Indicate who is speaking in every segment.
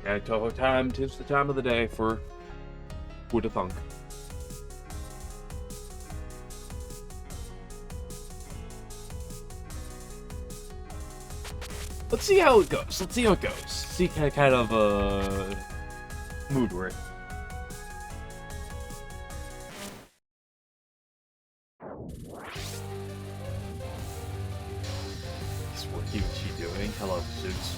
Speaker 1: Yeah, Touhou time. Tis the time of the day for Who to Thunk. Let's see how it goes. Let's see how it goes. See kind of mood we're in. What's she doing? Hello, Suits.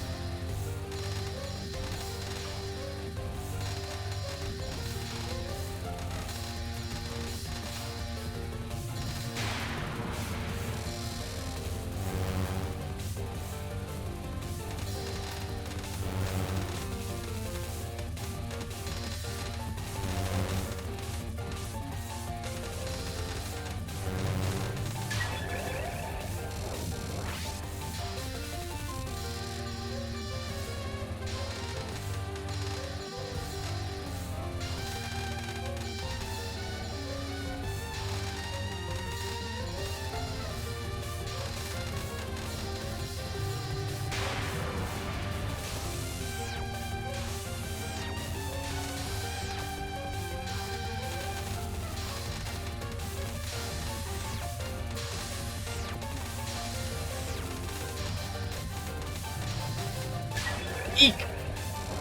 Speaker 1: Eek!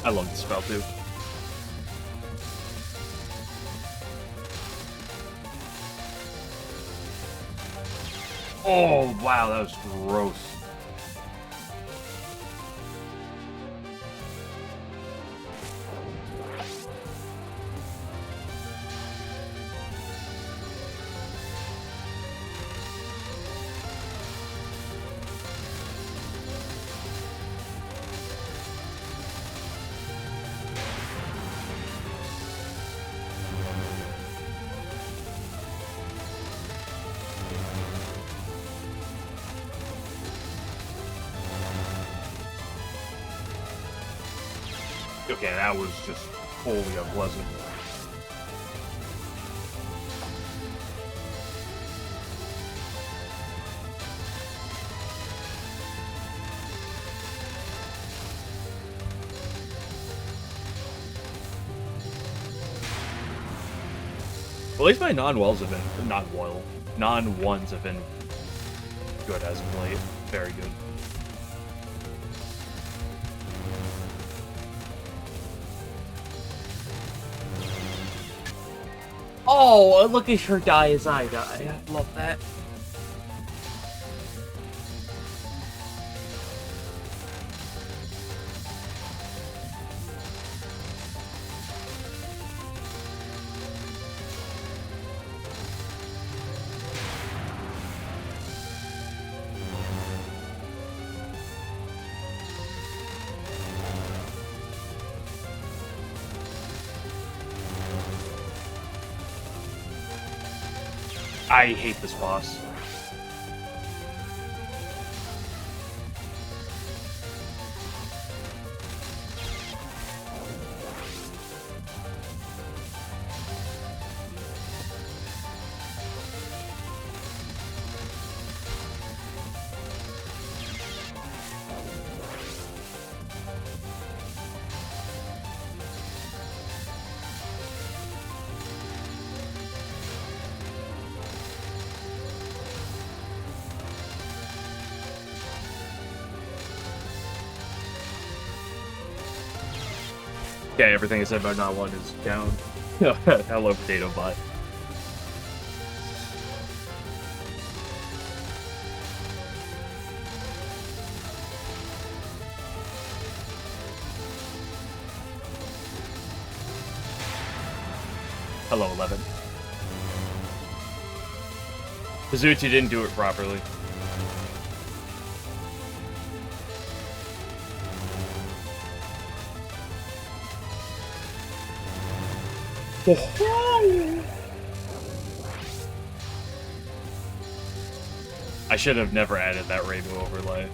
Speaker 1: I love this spell too. Oh wow, that was gross. Okay, that was just wholly unpleasant. At least my non-wells have been non-ones have been good as of late. Very good. Oh, look at her die as I die. I love that. I hate this boss. Okay, everything I said about not one is down. Hello, Potato Bot. Hello, 11. Kazuchi didn't do it properly. I should have never added that rainbow overlay.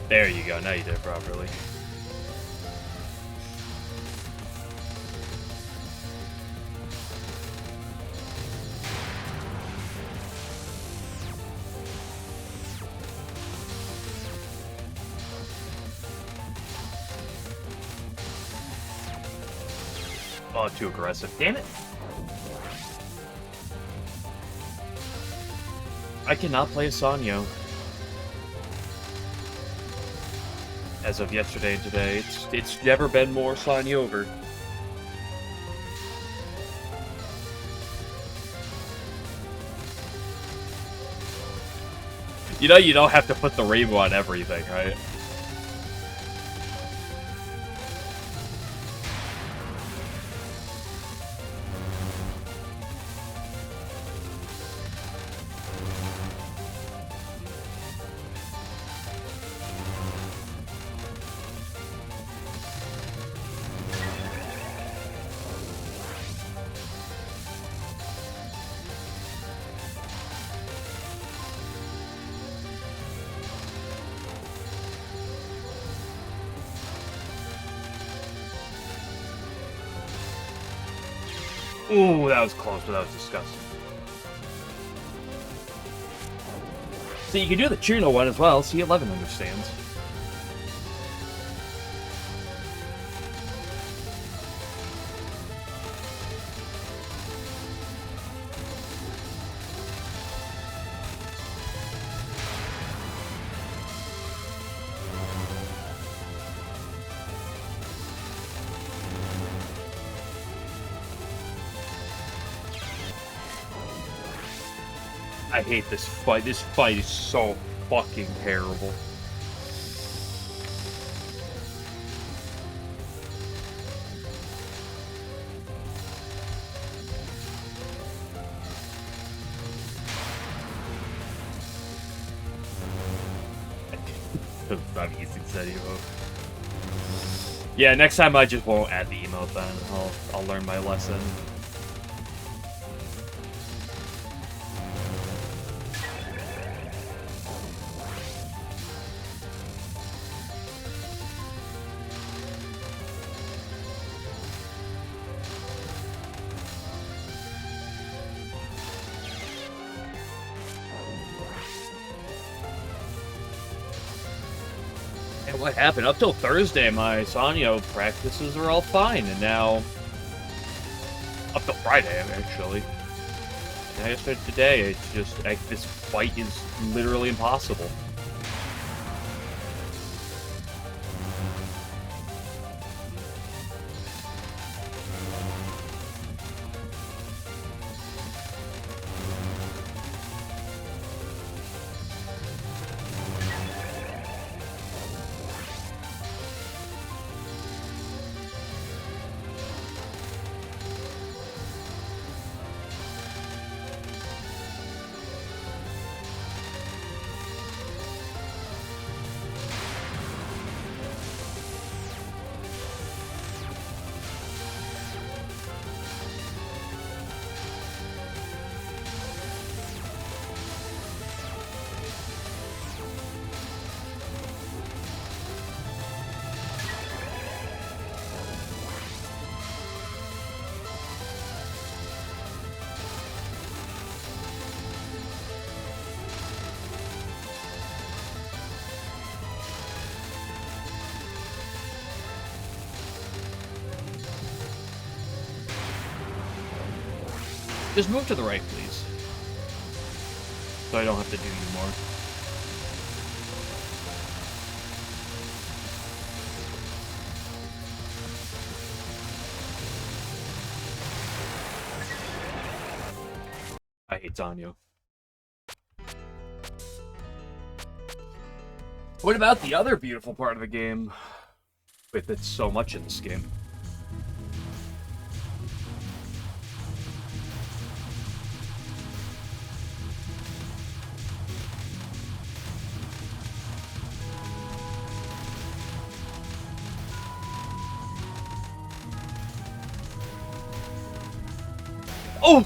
Speaker 1: There you go, now you did it properly. Oh, too aggressive. Damn it. I cannot play a Sanyo. As of yesterday and today, it's never been more Sanyo over. You know you don't have to put the rainbow on everything, right? Ooh, that was close, but that was disgusting. So you can do the Chino one as well. C11 understands. I hate this fight. This fight is so fucking terrible. I'm using that emote. Yeah, next time I just won't add the emote then. I'll learn my lesson. What happened? Up till Thursday, my Sanyo practices are all fine, and now... Up till Friday, actually. And I started today, it's just... this fight is literally impossible. Just move to the right, please. So I don't have to do you more. I hate Zanyo. What about the other beautiful part of the game? With it's so much in this game. Oh!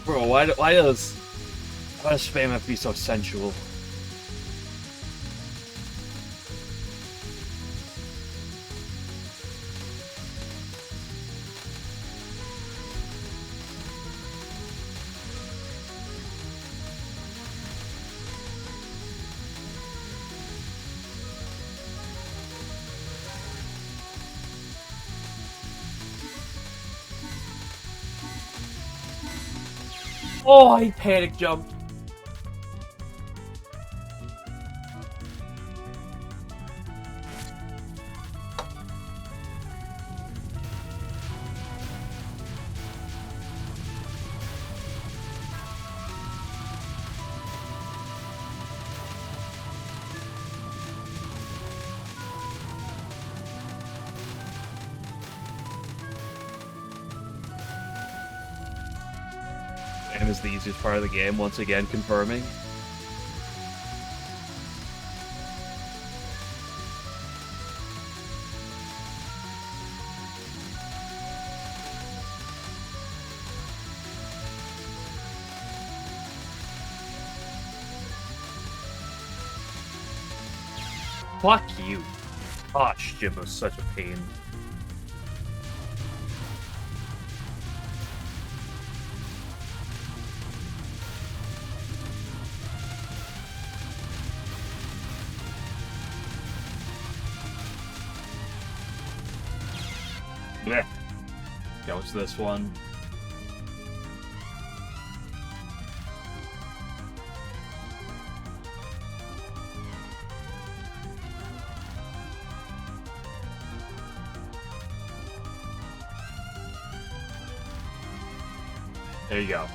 Speaker 1: Bro, why does spam have to be so sensual? Oh, I panic jumped. And is the easiest part of the game, once again confirming. Fuck you. Gosh, Jim was such a pain. Blech. Yeah, what's this one? There you go.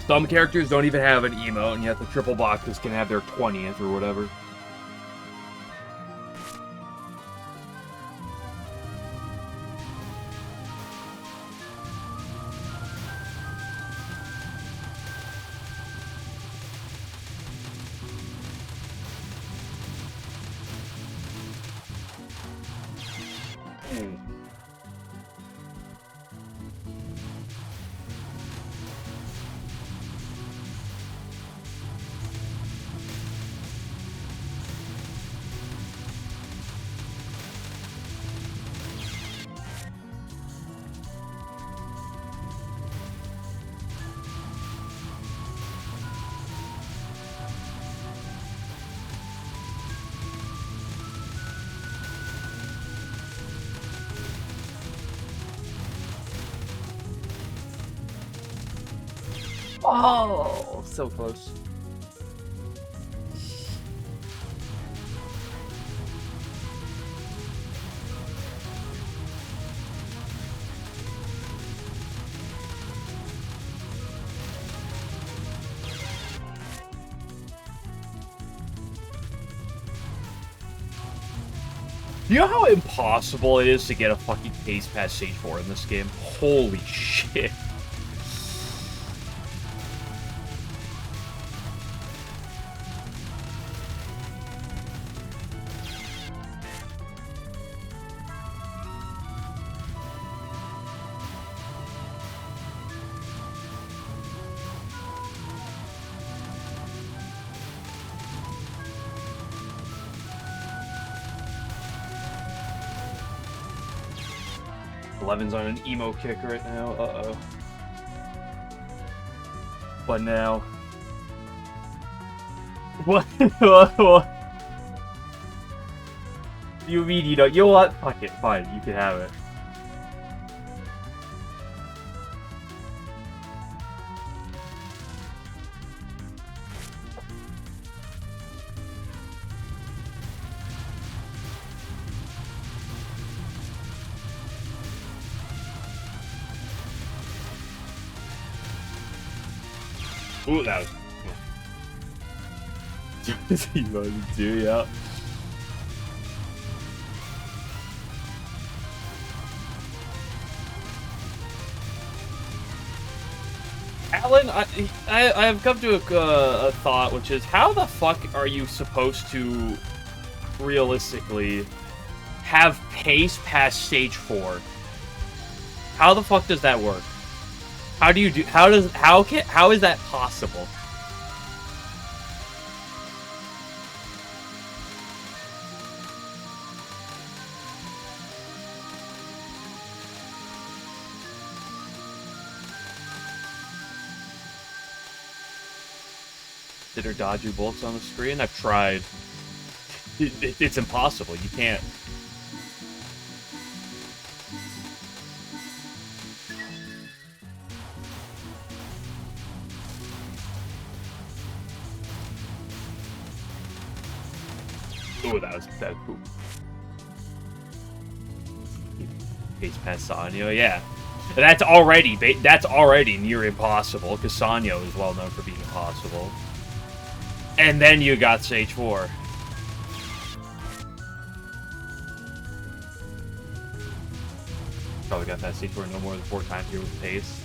Speaker 1: Some characters don't even have an emote, and yet the triple boxes can have their 20th or whatever. Oh, so close. You know how impossible it is to get a fucking pace past Stage 4 in this game? Holy shit. Levin's on an emo kick right now. Uh-oh. What now? What? What? You mean you don't? You know what? Fuck it. Fine. You can have it. Ooh, that was... Emo too, yeah. Alan, I have come to a thought, which is, how the fuck are you supposed to realistically have pace past Stage 4? How the fuck does that work? How do you do? How is that possible? Did her dodge your bullets on the screen? I've tried. It's impossible. You can't. Ooh, that was cool. Base past Sanyo, yeah. That's already near impossible, because Sanyo is well known for being impossible. And then you got Stage 4. Probably got that Stage 4 no more than 4 times here with pace.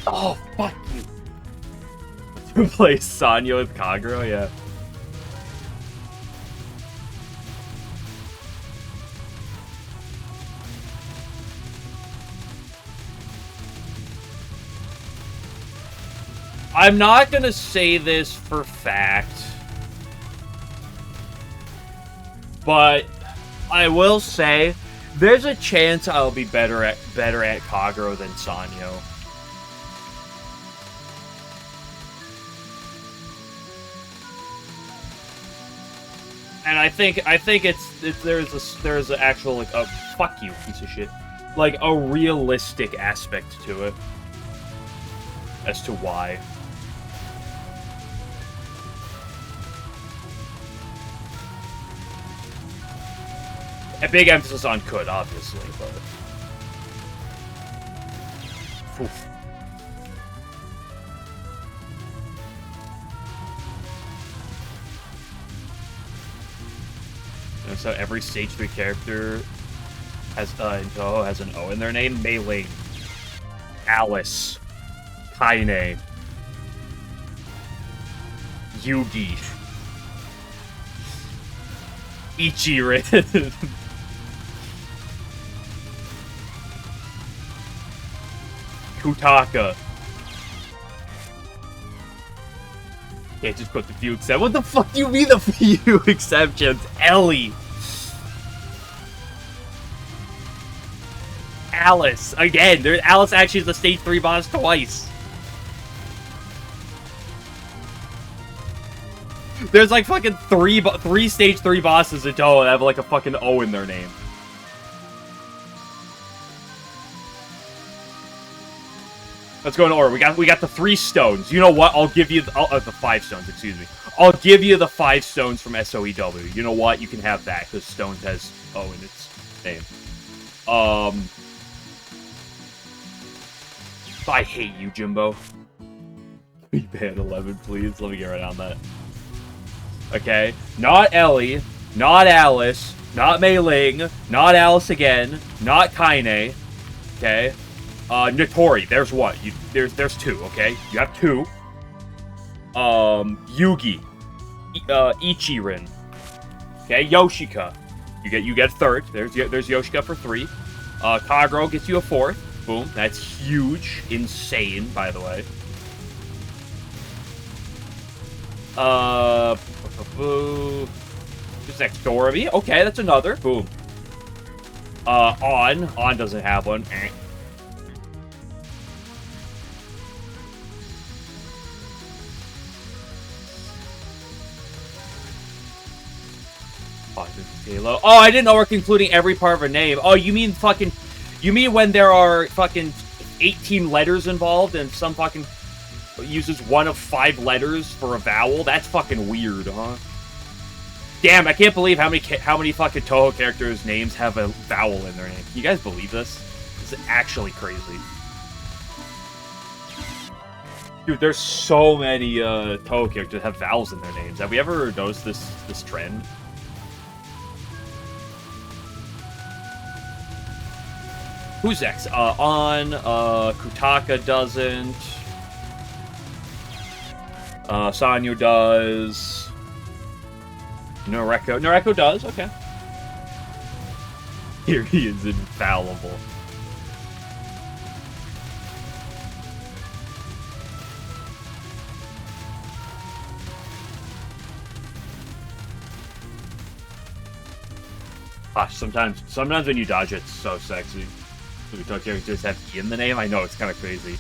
Speaker 1: Oh, fuck you. To play Sanyo with Kagero, yeah. I'm not gonna say this for fact, but I will say there's a chance I'll be better at Kagero than Sanyo. And I think there's an actual, like, a fuck you piece of shit, like a realistic aspect to it as to why. A big emphasis on could, obviously, but oof. So every Stage 3 character has in Touhou has an O in their name. Mei Ling, Alice, Kaine, Yugi, Ichirin, Kutaka. Can't just put the few exceptions. What the fuck do you mean the few exceptions? Ellie. Alice. Again, Alice actually is the Stage 3 boss twice. There's like fucking three Stage 3 bosses in Touhou that have like a fucking O in their name. Let's go in order. We got the 3 stones. You know what? I'll give you the 5 stones. Excuse me. I'll give you the 5 stones from SOEW. You know what? You can have that because stones has O in its name. I hate you, Jimbo. Be ban 11, please. Let me get right on that. Okay. Not Ellie. Not Alice. Not Mei Ling. Not Alice again. Not Kaine. Okay. Notori, there's what? There's 2, okay? You have 2. Yugi. Ichirin. Okay, Yoshika. You get 3rd. There's Yoshika for 3. Kagero gets you a 4th. Boom. That's huge. Insane, by the way. Who's next? Dorothy? Okay, that's another. Boom. On doesn't have one. Halo. Oh, I didn't know we're concluding every part of a name. Oh, you mean when there are fucking 18 letters involved and some fucking uses one of 5 letters for a vowel? That's fucking weird, huh? Damn, I can't believe how many fucking Touhou characters' names have a vowel in their name. Can you guys believe this? This is actually crazy. Dude, there's so many Touhou characters that have vowels in their names. Have we ever noticed this trend? Who's next? Kutaka doesn't. Sanyo does. Noreko does, okay. Here he is infallible. Gosh, sometimes when you dodge it's so sexy. We talk characters have E in the name. I know, it's kind of crazy.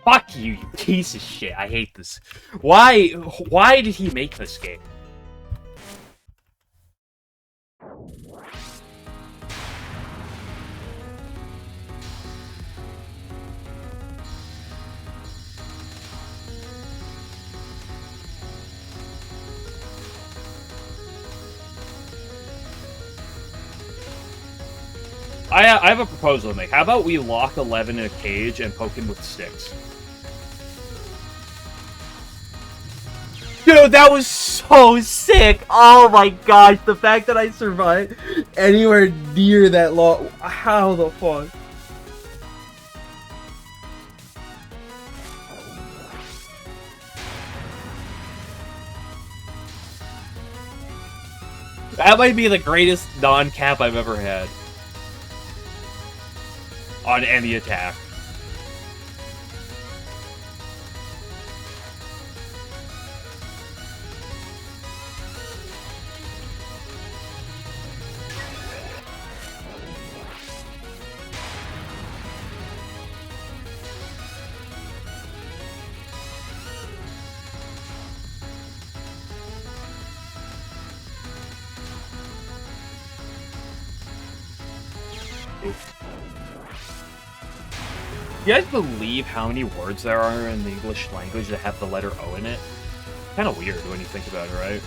Speaker 1: Fuck you, you piece of shit. I hate this. Why did he make this game? I have a proposal to make. How about we lock 11 in a cage and poke him with sticks?
Speaker 2: Dude, that was so sick! Oh my gosh, the fact that I survived anywhere near that long. How the fuck?
Speaker 1: That might be the greatest non-cap I've ever had. On any attack. You guys believe how many words there are in the English language that have the letter O in it? Kind of weird when you think about it, right?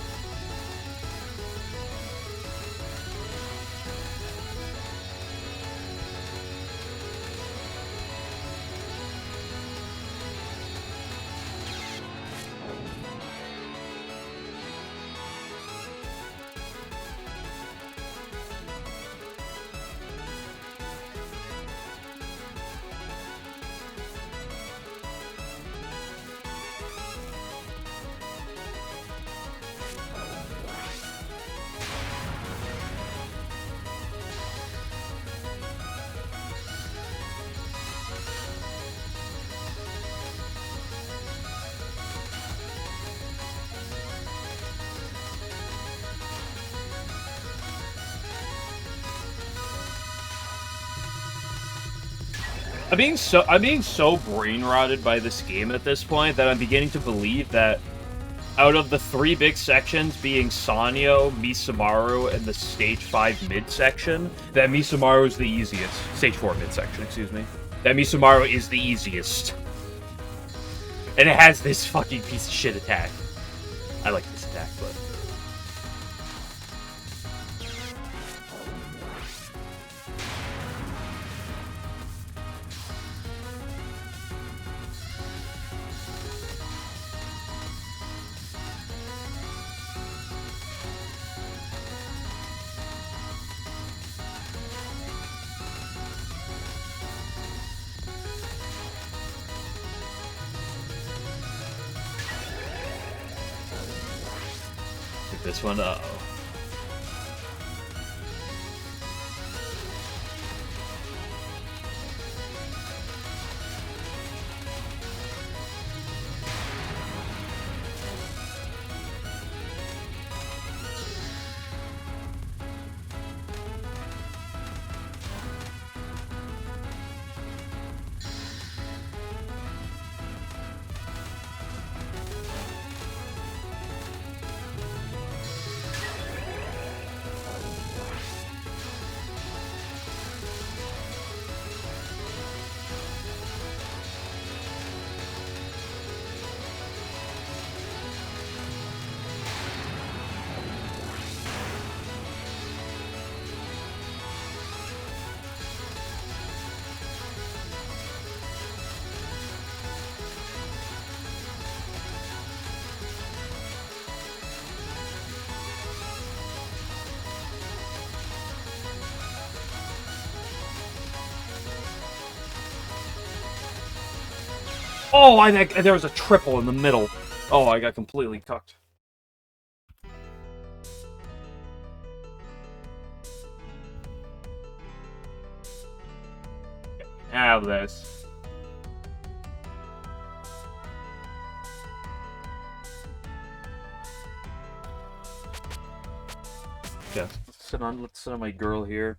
Speaker 1: I'm being so brain rotted by this game at this point that I'm beginning to believe that out of the 3 big sections being Sanyo, Misamaru, and the Stage 5 midsection, that Misamaru is the easiest. Stage 4 midsection, excuse me. That Misamaru is the easiest. And it has this fucking piece of shit attack. I like this attack, but... This one, uh-oh. Oh, there was a triple in the middle. Oh, I got completely cucked. Have this. Yeah, let's sit on my girl here.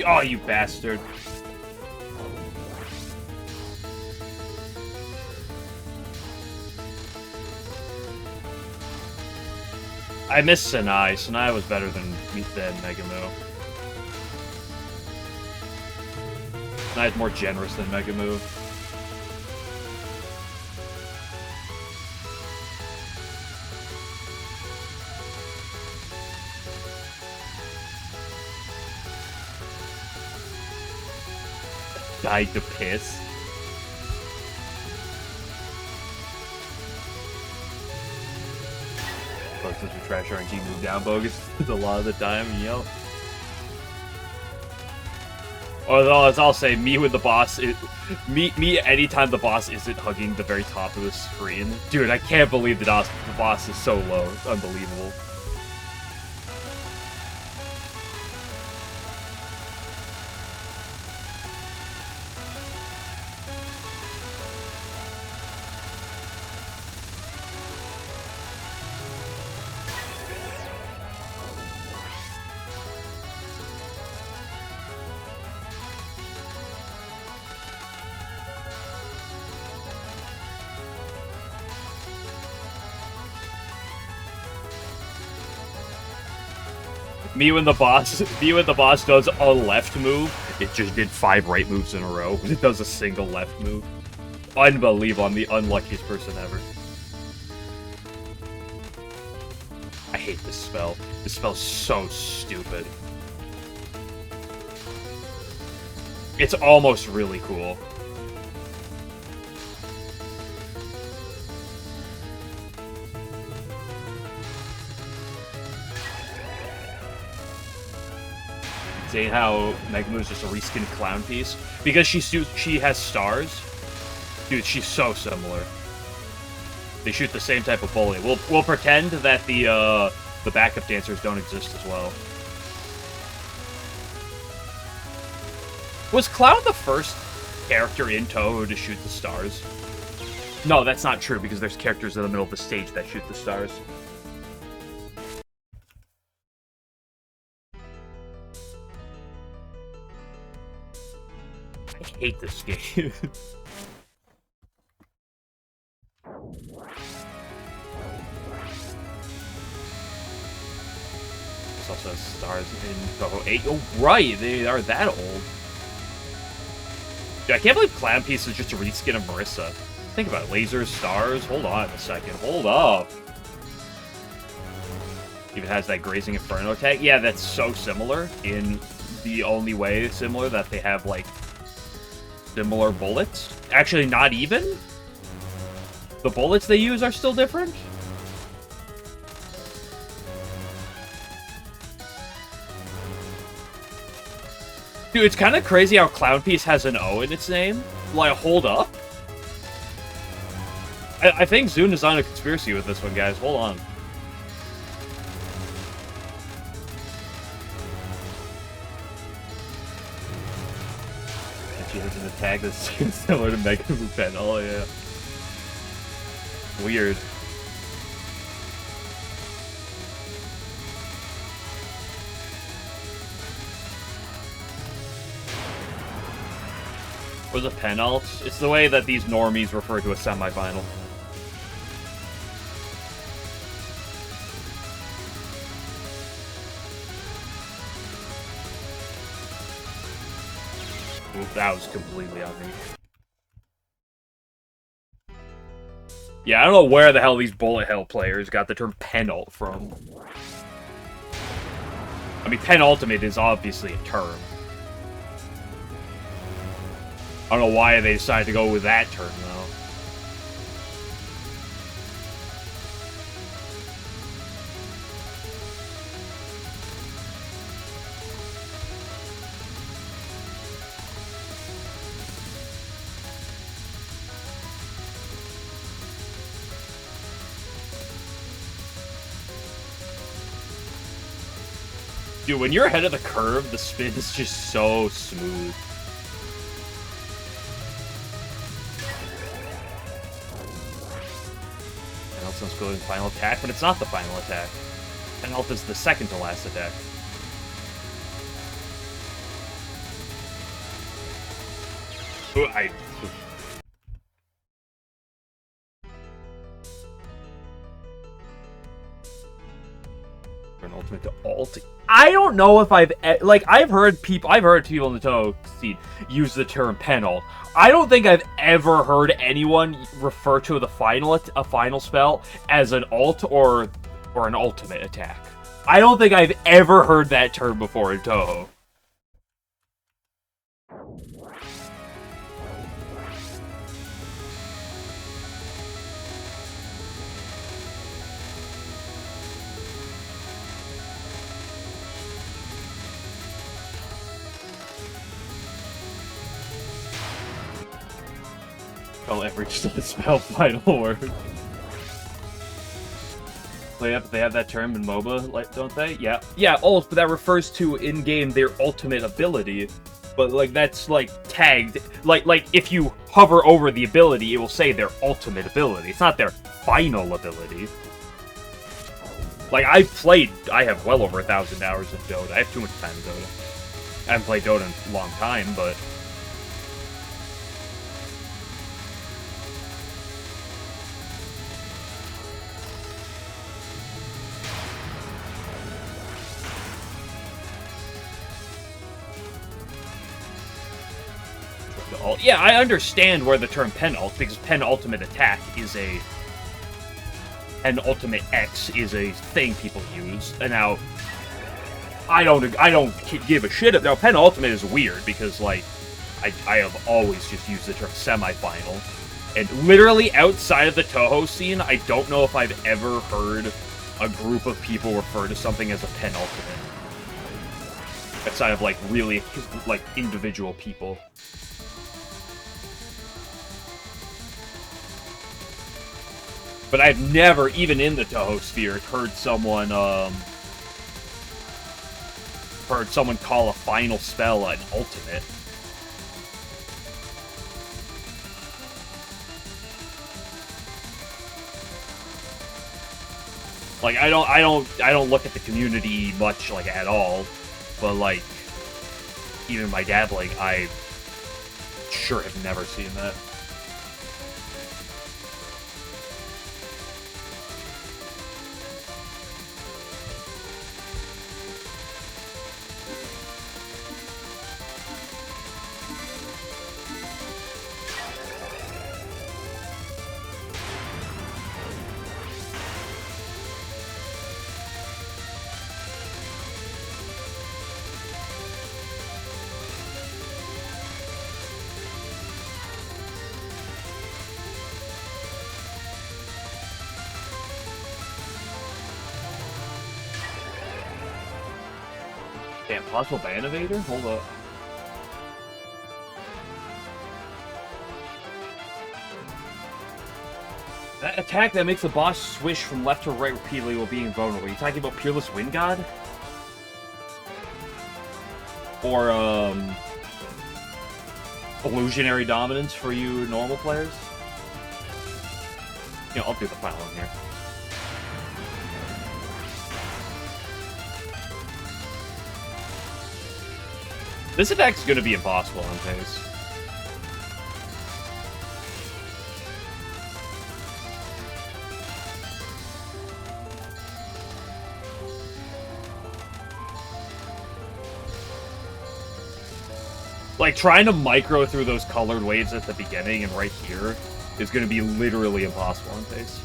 Speaker 1: Oh, you bastard. I missed Sanai. Sanai was better than Megamoo. Sanai's more generous than Megamoo. Died to piss. Such a trash RNG move down bogus a lot of the time, yep. Although, as I'll say, me with the boss, me anytime the boss isn't hugging the very top of the screen. Dude, I can't believe the boss is so low. It's unbelievable. Me when the boss does a left move, it just did 5 right moves in a row. It does a single left move. Unbelievable, I'm the unluckiest person ever. I hate this spell. This spell's so stupid. It's almost really cool. Saying how Megamoo is just a reskinned clown piece because she has stars. Dude, she's so similar. They shoot the same type of bullet. We'll pretend that the backup dancers don't exist as well. Was Clown the first character in Touhou to shoot the stars? No, that's not true because there's characters in the middle of the stage that shoot the stars. I hate this game. This also has stars in Touhou 8. Oh, right! They are that old. Dude, I can't believe Clown Piece is just a reskin of Marissa. Think about it. Lasers, stars. Hold on a second. Hold up. Even has that Grazing Inferno tag. Yeah, that's so similar in the only way similar that they have, like, similar bullets. Actually, not even. The bullets they use are still different. Dude, it's kind of crazy how Clown Piece has an O in its name. Like, hold up. I think Zune is on a conspiracy with this one, guys. Hold on. She has an attack that's similar to Megamoo Pen. Oh, yeah. Weird. Was a penult? It's the way that these normies refer to a semifinal. Ooh, that was completely on me. Yeah, I don't know where the hell these bullet hell players got the term penult from. I mean, penultimate is obviously a term. I don't know why they decided to go with that term, though. Dude, when you're ahead of the curve, the spin is just so smooth. Penultimate's going final attack, but it's not the final attack. Penultimate's the second to last attack. I an ultimate to alt.
Speaker 2: I don't know if I've heard people in the Touhou scene use the term pen alt. I don't think I've ever heard anyone refer to a final spell as an alt or an ultimate attack. I don't think I've ever heard that term before in Touhou.
Speaker 1: call every spell final word. They have that term in MOBA, like, don't they? Yeah. Yeah, ult, but that refers to in-game their ultimate ability. But, like, that's, like, tagged. Like, if you hover over the ability, it will say their ultimate ability. It's not their final ability. Like, I have well over 1,000 hours in Dota. I have too much time in Dota. I haven't played Dota in a long time, but... Yeah, I understand where the term pen ult, because pen ultimate attack is an ultimate X is a thing people use, and now I don't give a shit. Now pen ultimate is weird because like I have always just used the term semi-final, and literally outside of the Touhou scene, I don't know if I've ever heard a group of people refer to something as a pen ultimate outside of like really like individual people. But I've never, even in the Touhou sphere, heard someone call a final spell an ultimate. Like I don't look at the community much like at all, but like even my dabbling, I sure have never seen that. Damn, possible ban evader? Hold up. That attack that makes the boss swish from left to right repeatedly while being vulnerable. You talking about Peerless Wind God? Or, Illusionary Dominance for you normal players? You know, I'll do the final one here. This attack's gonna be impossible on pace. Like, trying to micro through those colored waves at the beginning and right here is gonna be literally impossible on pace.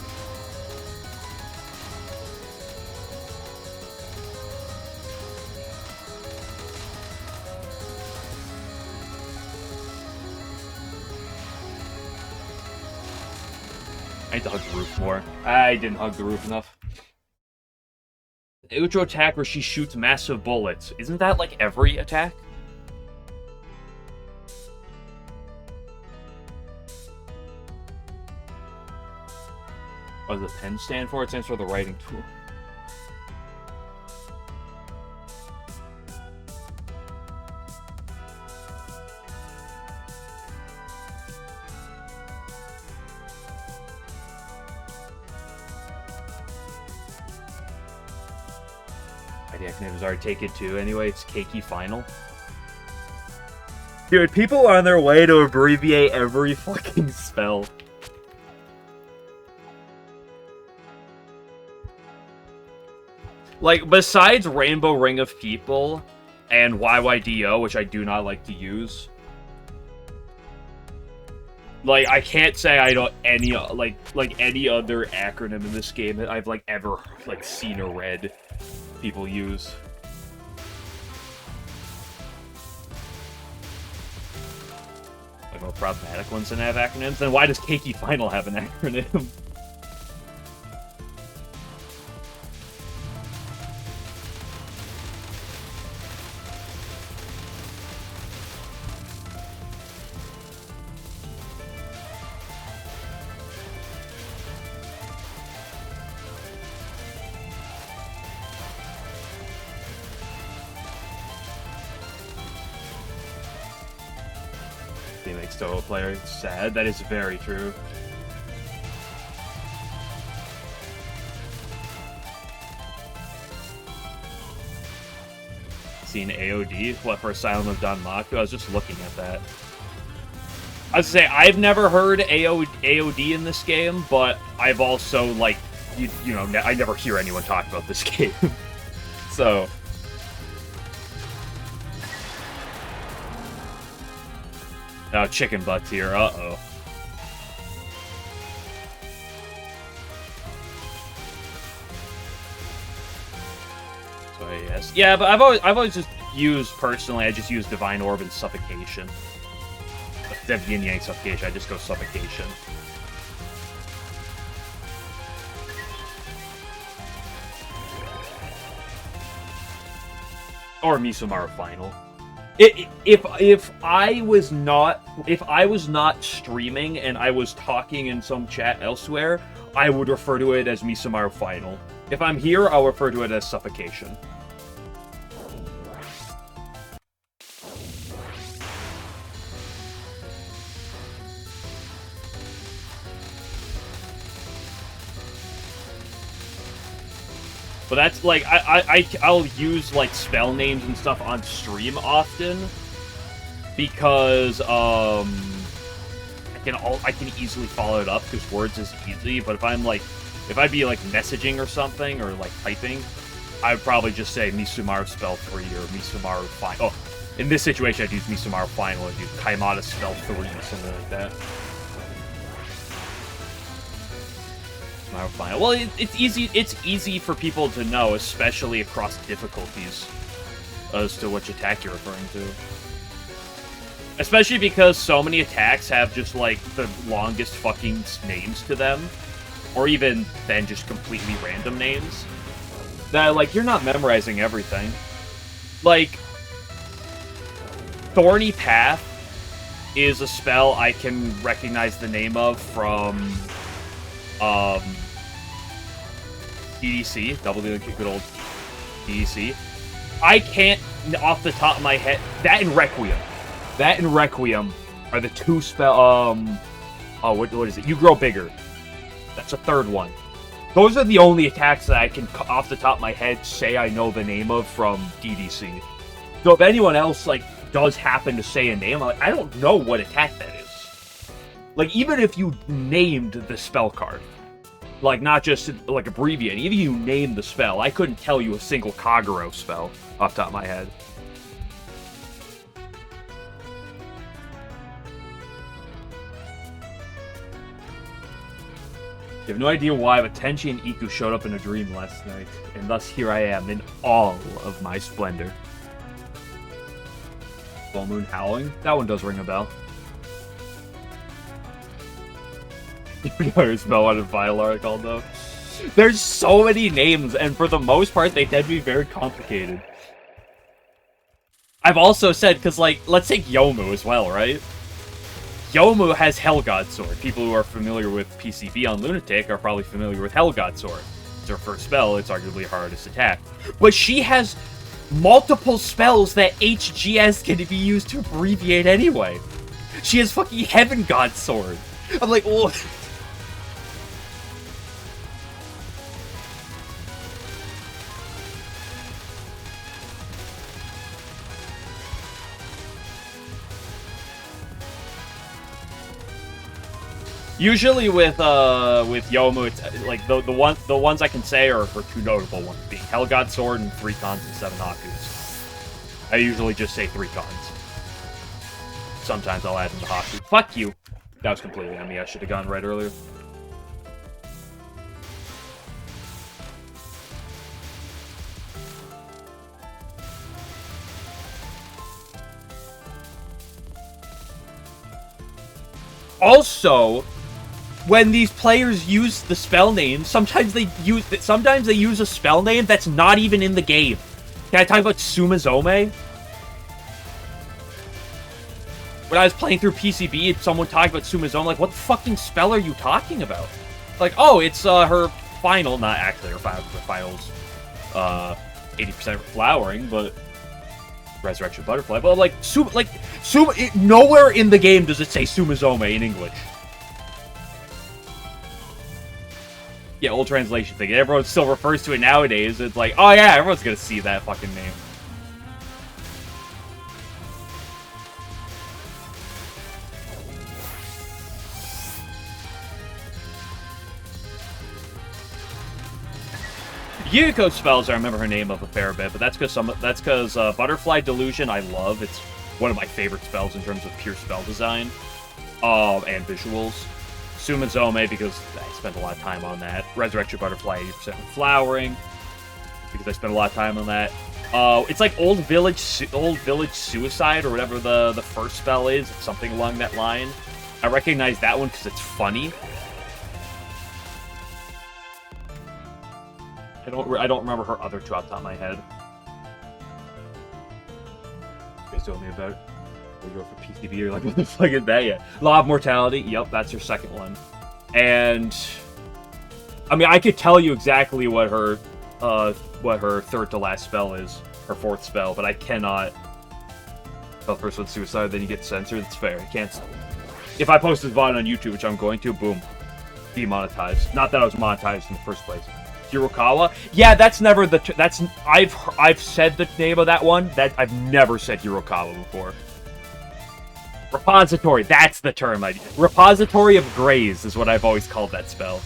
Speaker 1: I need to hug the roof more. I didn't hug the roof enough. Ucho attack where she shoots massive bullets. Isn't that like every attack? What does the pen stand for? It stands for the writing tool. The acronym is already taken too. Anyway, it's Keiki Final.
Speaker 2: Dude, people are on their way to abbreviate every fucking spell. Like, besides Rainbow Ring of People and YYDO, which I do not like to use, like, I can't say I don't any any other acronym in this game that I've like ever like seen or read people use. Like more problematic ones than have acronyms. Then why does Keiki Final have an acronym? He makes Touhou players sad. That is very true. Seen AOD? What, for Asylum of Danmaku? I was just looking at that. I was gonna say, I've never heard AOD in this game, but I've also, like, you know, I never hear anyone talk about this game. So... Oh, chicken butt's here. Uh-oh. So, yes. Yeah, but I've always just used, personally, I just use Divine Orb and Suffocation. Instead of Yin Yang Suffocation, I just go Suffocation. Or Misumaru Final. If I was not streaming and I was talking in some chat elsewhere, I would refer to it as Misumaru Final. If I'm here, I'll refer to it as Suffocation. But that's, like, I'll use, like, spell names and stuff on stream often, because, I can easily follow it up, because words is easy, but if I'd be, like, messaging or something, or, like, typing, I would probably just say Misumaru Spell 3, or Misumaru Final. Oh, in this situation, I'd use Misumaru Final, and use Kaimata Spell 3, or something like that. Final. Well, it's easy for people to know, especially across difficulties, as to which attack you're referring to. Especially because so many attacks have just, like, the longest fucking names to them, or even then just completely random names, that, like, you're not memorizing everything. Like, Thorny Path is a spell I can recognize the name of from, DDC, good old DDC. I can't, off the top of my head, that and Requiem. That and Requiem are the two spell, what is it? You Grow Bigger. That's a third one. Those are the only attacks that I can, off the top of my head, say I know the name of from DDC. So if anyone else, like, does happen to say a name, like, I don't know what attack that is. Like, even if you named the spell card, like, not just, like, abbreviating. Even if you named the spell, I couldn't tell you a single Kagero spell off the top of my head. You have no idea why, but Tenchi and Iku showed up in a dream last night, and thus here I am in all of my splendor. Full Moon Howling? That one does ring a bell. Spell out of Vile article, though. There's so many names, and for the most part, they tend to be very complicated. I've also said, because, like, let's take Yomu as well, right? Yomu has Hellgod Sword. People who are familiar with PCB on Lunatic are probably familiar with Hellgod Sword. It's her first spell, it's arguably her hardest attack. But she has multiple spells that HGS can be used to abbreviate anyway. She has fucking Heaven God Sword. I'm like, oh... Usually with Yomu, it's like the ones I can say are for two notable ones, being Hellgod Sword and 3 cons and 7 Hakus. I usually just say 3 cons. Sometimes I'll add in the Haku. Fuck you! That was completely on me. I should have gone right earlier. Also, when these players use the spell name, sometimes they use a spell name that's not even in the game. Can I talk about Sumizome? When I was playing through PCB, someone talked about Sumizome, like, what fucking spell are you talking about? Like, oh, it's her final, not actually her final, her finals 80% flowering, but Resurrection Butterfly. But like, nowhere in the game does it say Sumizome in English. Yeah, old translation thing. Everyone still refers to it nowadays. It's like, oh yeah, everyone's gonna see that fucking name. Yuriko's spells, I remember her name of a fair bit, but that's because Butterfly Delusion I love. It's one of my favorite spells in terms of pure spell design, and visuals. Sumizome, because I spent a lot of time on that. Resurrection Butterfly 80% flowering, because I spent a lot of time on that. It's like Old Village Suicide, or whatever the first spell is, something along that line. I recognize that one because it's funny. I don't remember her other two off the top of my head. You guys told me about it. You go for PCB, you're like, what the fuck is that? Yeah. Law of Mortality, yep, that's your second one. And I mean, I could tell you exactly what her third to last spell is, her fourth spell, but I cannot. Well, first one's Suicide, then you get censored. It's fair. You can't. If I posted VOD on YouTube, which I'm going to, boom, demonetized. Not that I was monetized in the first place. Hirokawa? Yeah, that's never the. I've said the name of that one. That I've never said Hirokawa before. Repository, that's the term Repository of Graze is what I've always called that spell.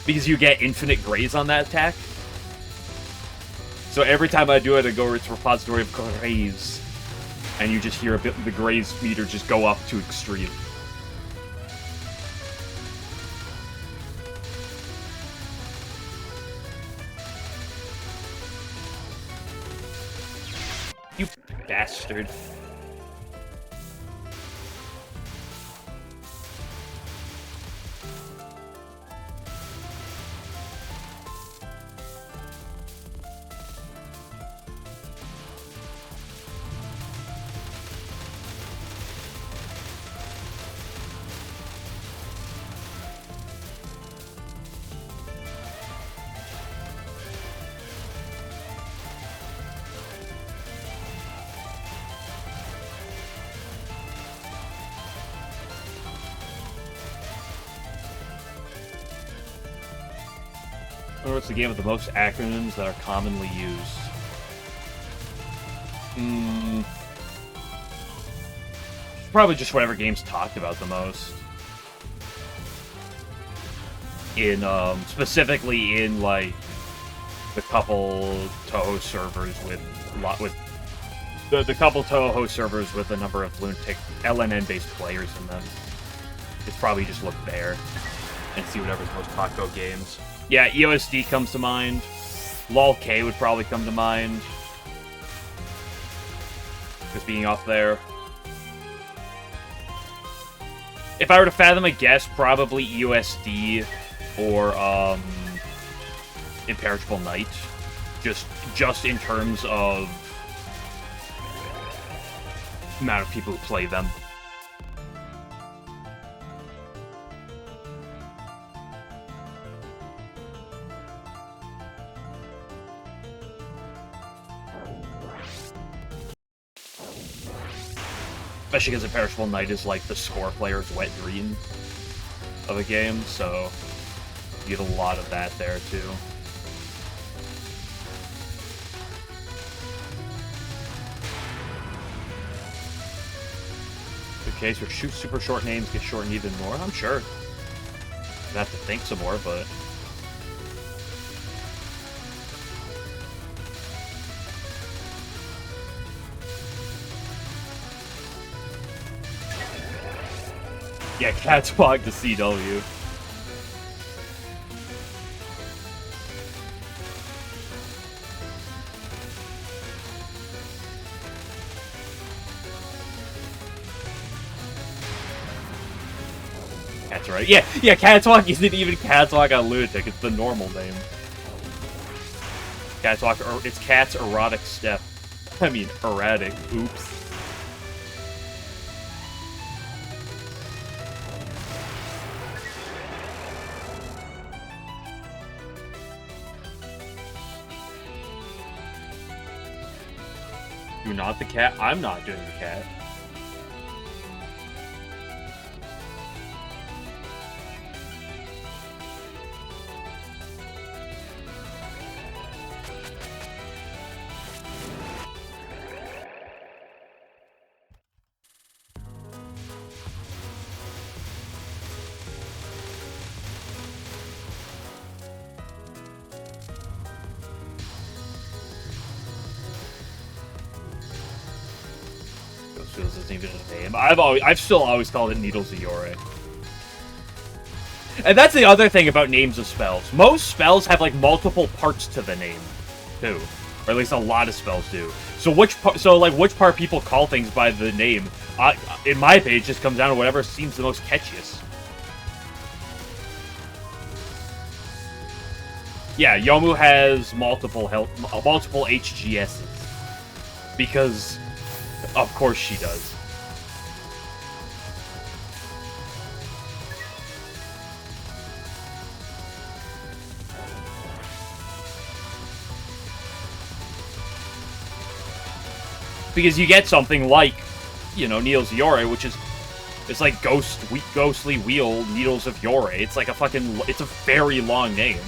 Speaker 2: Because you get infinite graze on that attack. So every time I do it, I go, it's Repository of Graze. And you just hear a bit the graze meter just go up to extreme. You bastard. What's the game with the most acronyms that are commonly used? Probably just whatever game's talked about the most. In, specifically in, like, the couple Touhou servers with the couple Touhou servers with a number of lunatic LNN-based players in them. It's probably just look there and see whatever's most talked about games. Yeah, EOSD comes to mind. LOL-K would probably come to mind. Just being off there. If I were to fathom a guess, probably EOSD or Imperishable Knight. Just in terms of amount of people who play them. Especially because Imperishable Knight is like the score player's wet dream of a game, so you get a lot of that there too. The case where super short names get shortened even more, I'm sure.
Speaker 1: I have to think some more, but... Yeah, Catwalk to CW. That's right. Yeah, Catwalk isn't even Catwalk on Lunatic, it's the normal name. Catwalk, it's Cat's erotic step. I mean, erratic. Oops. You're not the cat? I'm not doing the cat. Isn't even a name. I've still always called it Needles of Yore. And that's the other thing about names of spells. Most spells have like multiple parts to the name, too, or at least a lot of spells do. So which part people call things by the name, in my opinion, just comes down to whatever seems the most catchiest. Yeah, Yomu has multiple HGSs because. Of course she does. Because you get something like, you know, Needles of Yore, which is, it's like Ghostly Wheel Needles of Yore. It's like it's a very long name.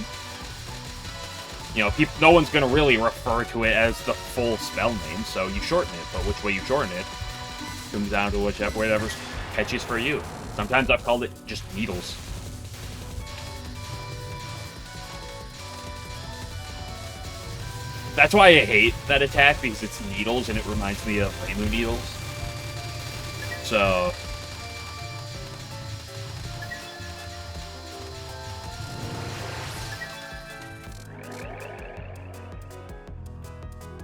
Speaker 1: You know, no one's going to really refer to it as the full spell name, so you shorten it. But which way you shorten it comes down to whatever's catchiest for you. Sometimes I've called it just Needles. That's why I hate that attack, because it's Needles and it reminds me of Rainbow Needles. So...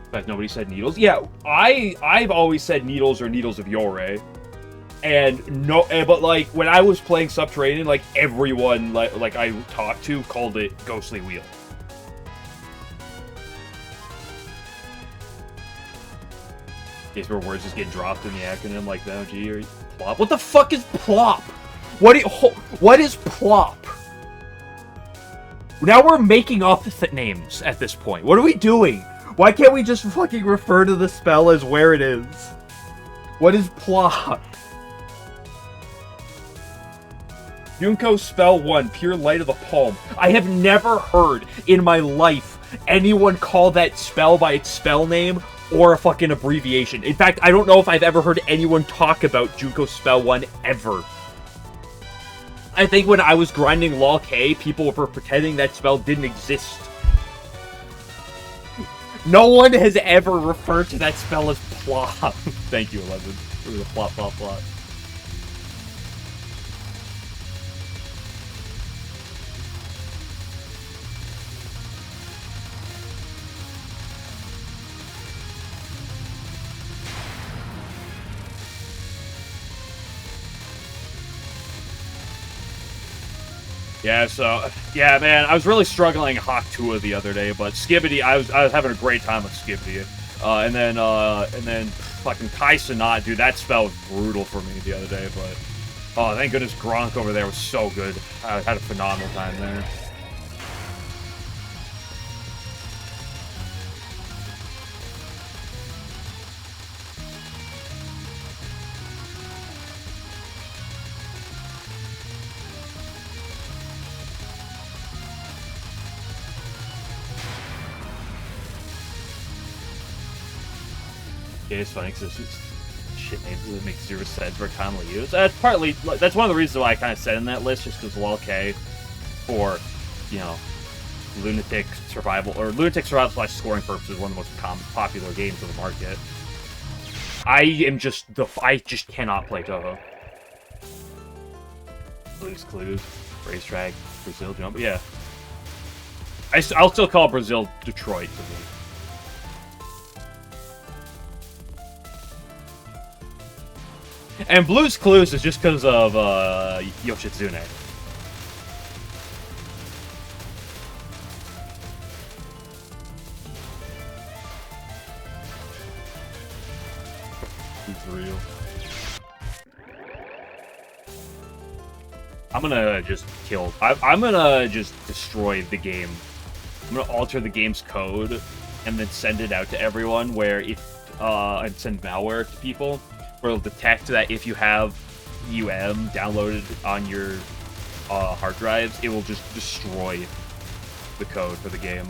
Speaker 1: In fact, nobody said Needles. Yeah, I've always said Needles or Needles of Yore. But like when I was playing Subterranean, like everyone like I talked to called it Ghostly Wheel. In case where words just get dropped in the acronym like that, OG or plop. What the fuck is plop? What is plop? Now we're making up names at this point. What are we doing? Why can't we just fucking refer to the spell as where it is? What is plop? Junko spell 1, Pure Light of the Palm. I have never heard in my life anyone call that spell by its spell name or a fucking abbreviation. In fact, I don't know if I've ever heard anyone talk about Junko spell 1 ever. I think when I was grinding LoL K, people were pretending that spell didn't exist. No one has ever referred to that spell as plop. Thank you, 11. For the plop, plop, plop. Yeah, man, I was really struggling Hawk Tua the other day, but Skibidi, I was having a great time with Skibidi. And then fucking Kai Sanat, dude, that spell was brutal for me the other day, but oh, thank goodness Gronk over there was so good. I had a phenomenal time there. Yeah, it's funny because it's shit names that make 0 sense for commonly used. That's one of the reasons why I kind of said in that list, just because LoL K
Speaker 2: for, you know, Lunatic Survival / scoring purposes, one of the most popular games on the market. I just cannot play Touhou. Blue's Clues, Racetrack, Brazil Jump, yeah. I'll still call Brazil Detroit to me. And Blue's Clues is just because of Yoshitsune. He's real. I'm gonna just kill. I'm gonna just destroy the game. I'm gonna alter the game's code and then send it out to everyone. Where if and send malware to people, where it'll detect that if you have downloaded on your hard drives, it will just destroy the code for the game.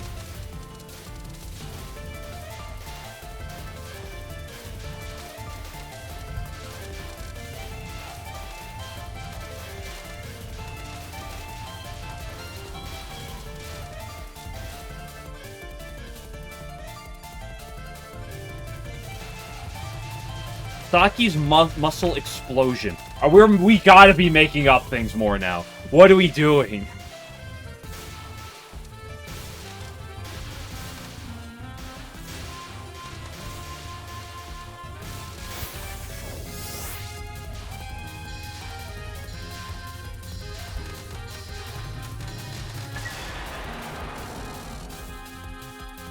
Speaker 2: Saki's muscle explosion. We gotta be making up things more now. What are we doing?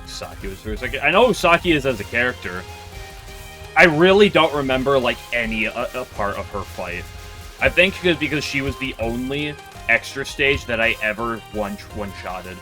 Speaker 2: Saki was first. I know who Saki is as a character. I really don't remember, like, any a part of her fight. I think because she was the only extra stage that I ever one-shotted.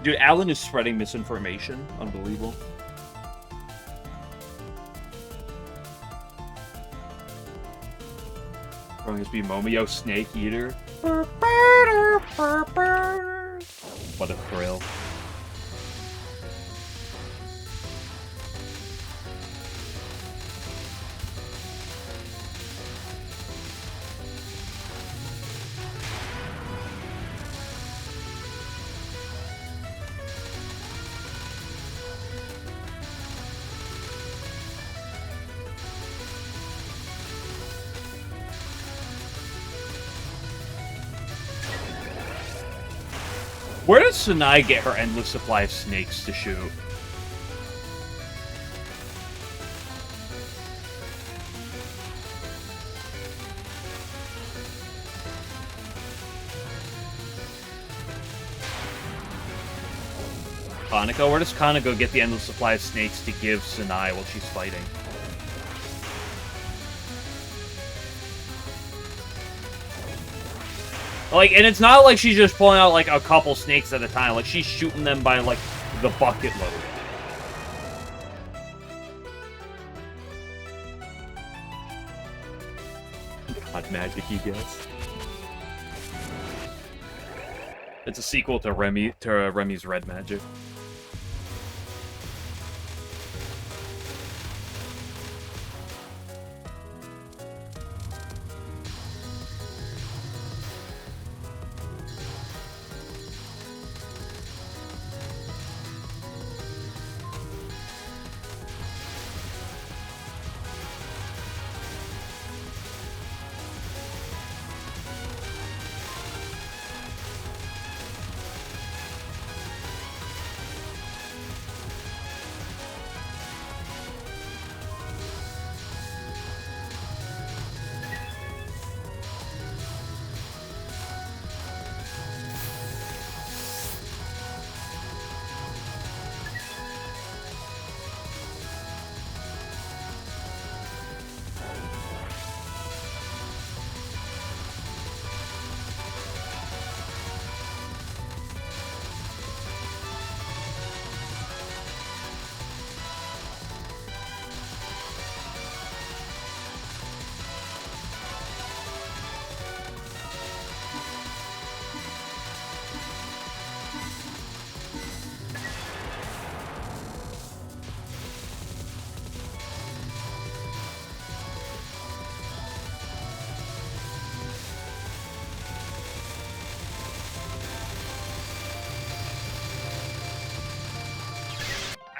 Speaker 2: Dude, Alan is spreading misinformation. Unbelievable. Going to be Momio Snake Eater. What a thrill. Where does Sanai get her endless supply of snakes to shoot? Kaneko? Where does Kaneko get the endless supply of snakes to give Sanai while she's fighting? Like, and it's not like she's just pulling out, like, a couple snakes at a time. Like, she's shooting them by, like, the bucket load. God, magic, you guess. It's a sequel to Remy's Red Magic.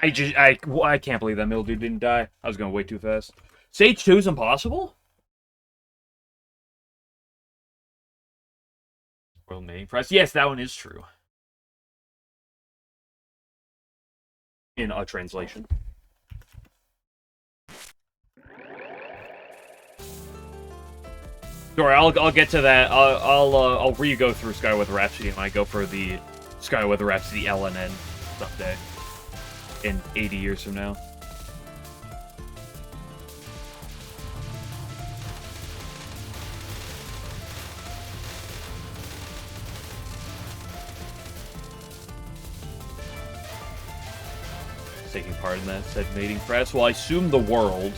Speaker 2: I can't believe that mildew didn't die. I was going way too fast. Stage 2 is impossible? World Mating Press. Yes, that one is true. In a translation. Sorry, I'll get to that. I'll re-go through Skyward Rhapsody when I go for the Skyward Rhapsody LNN someday. In 80 years from now. Taking part in that said mating press. Well, I assume the world.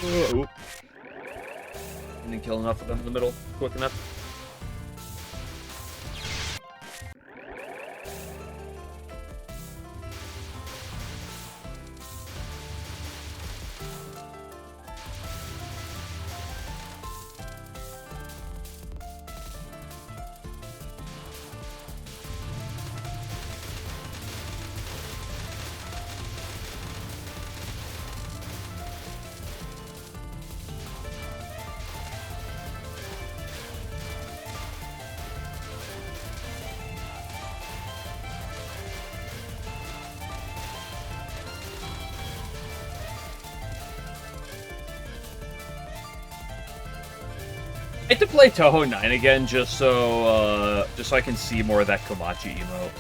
Speaker 2: Oh. And then kill enough of them in the middle quick enough. I have to play Touhou 9 again just so I can see more of that Komachi emote.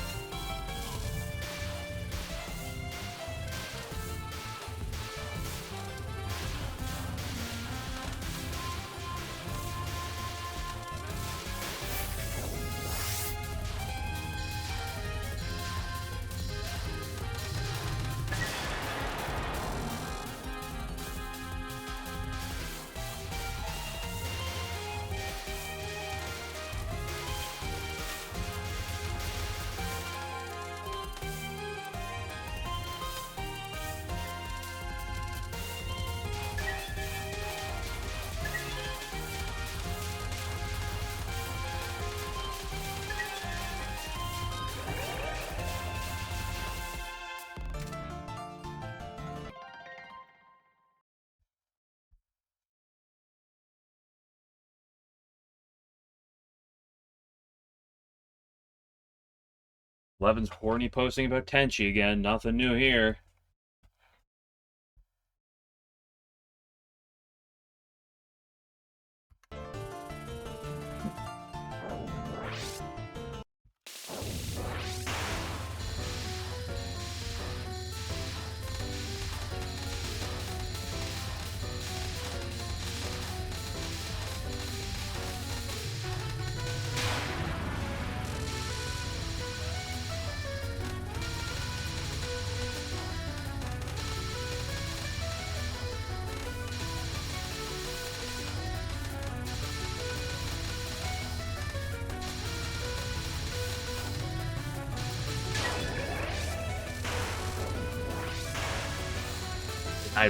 Speaker 2: Levin's horny posting about Tenchi again. Nothing new here.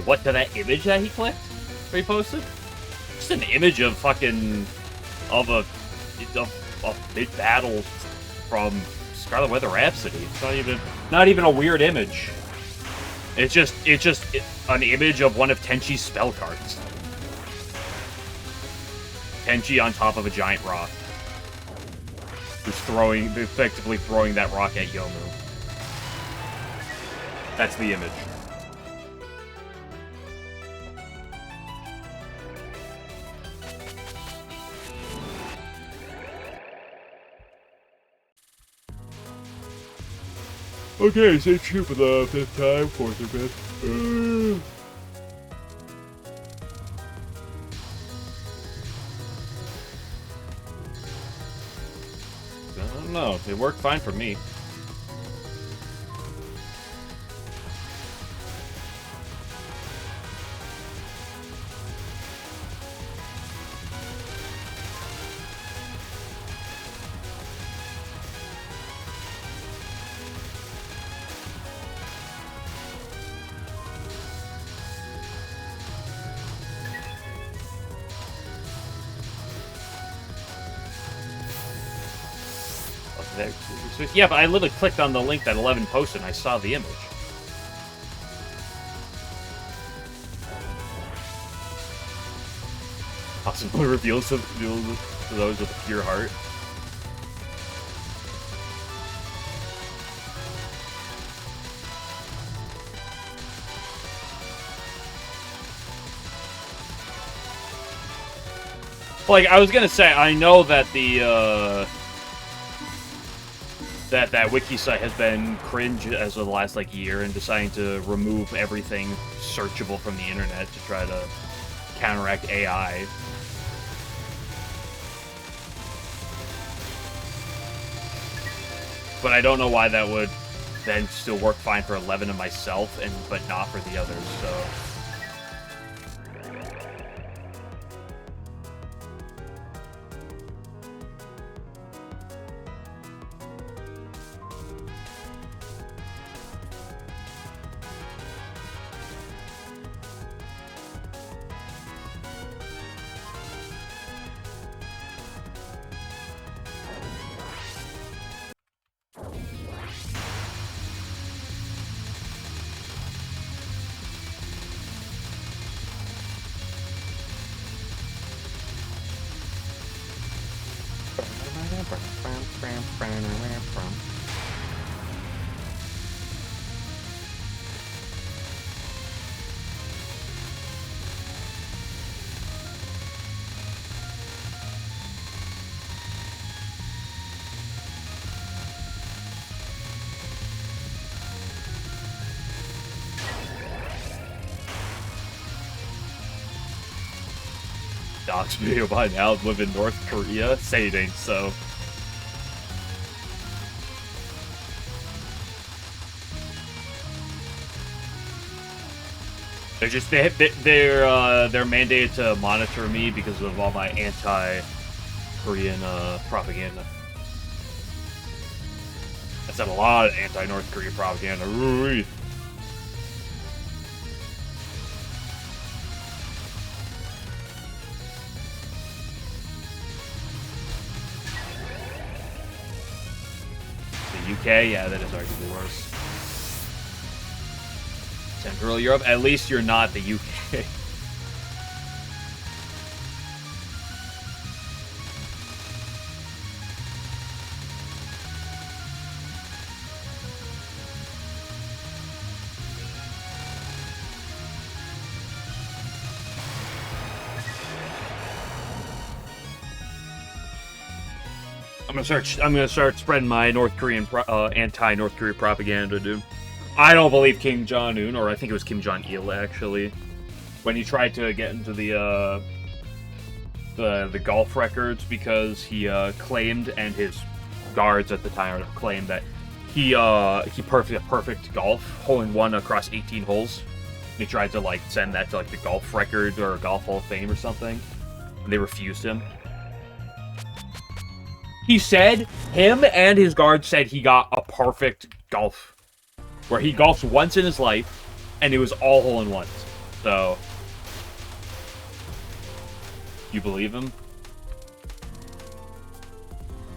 Speaker 2: What to that image that he clicked? Reposted? Just an image of fucking of mid-battle from Scarlet Weather Rhapsody. It's not even a weird image. It's just an image of one of Tenchi's spell cards. Tenchi on top of a giant rock. Who's effectively throwing that rock at Yomu. That's the image. Okay, stay true for the 5th time, 4th or 5th. I don't know. It worked fine for me. –
Speaker 1: Yeah, but I literally clicked on the link that 11 posted and I saw the image. Possibly reveals to those with a pure heart. Like, I was gonna say, I know that the, that wiki site has been cringe as of the last, like, year and deciding to remove everything searchable from the internet to try to counteract AI. But I don't know why that would then still work fine for 11 and myself, but not for the others, so... Doc's video by now live in North Korea? Say it ain't so. They're mandated to monitor me because of all my anti-Korean propaganda. I said a lot of anti-North Korea propaganda. Ooh-wee. The UK, yeah, that is arguably worse. Central Europe, at least you're not the UK. I'm gonna start spreading my North Korean anti-North Korea propaganda, dude. I don't believe Kim Jong-un, or I think it was Kim Jong-il actually, when he tried to get into the golf records because he claimed, and his guards at the time claimed that he perfect golf hole-in-one across 18 holes. And he tried to like send that to like the golf record or Golf Hall of Fame or something, and they refused him. He said, him and his guards said he got a perfect golf, where he golfed once in his life, and it was all hole-in-ones. So, you believe him?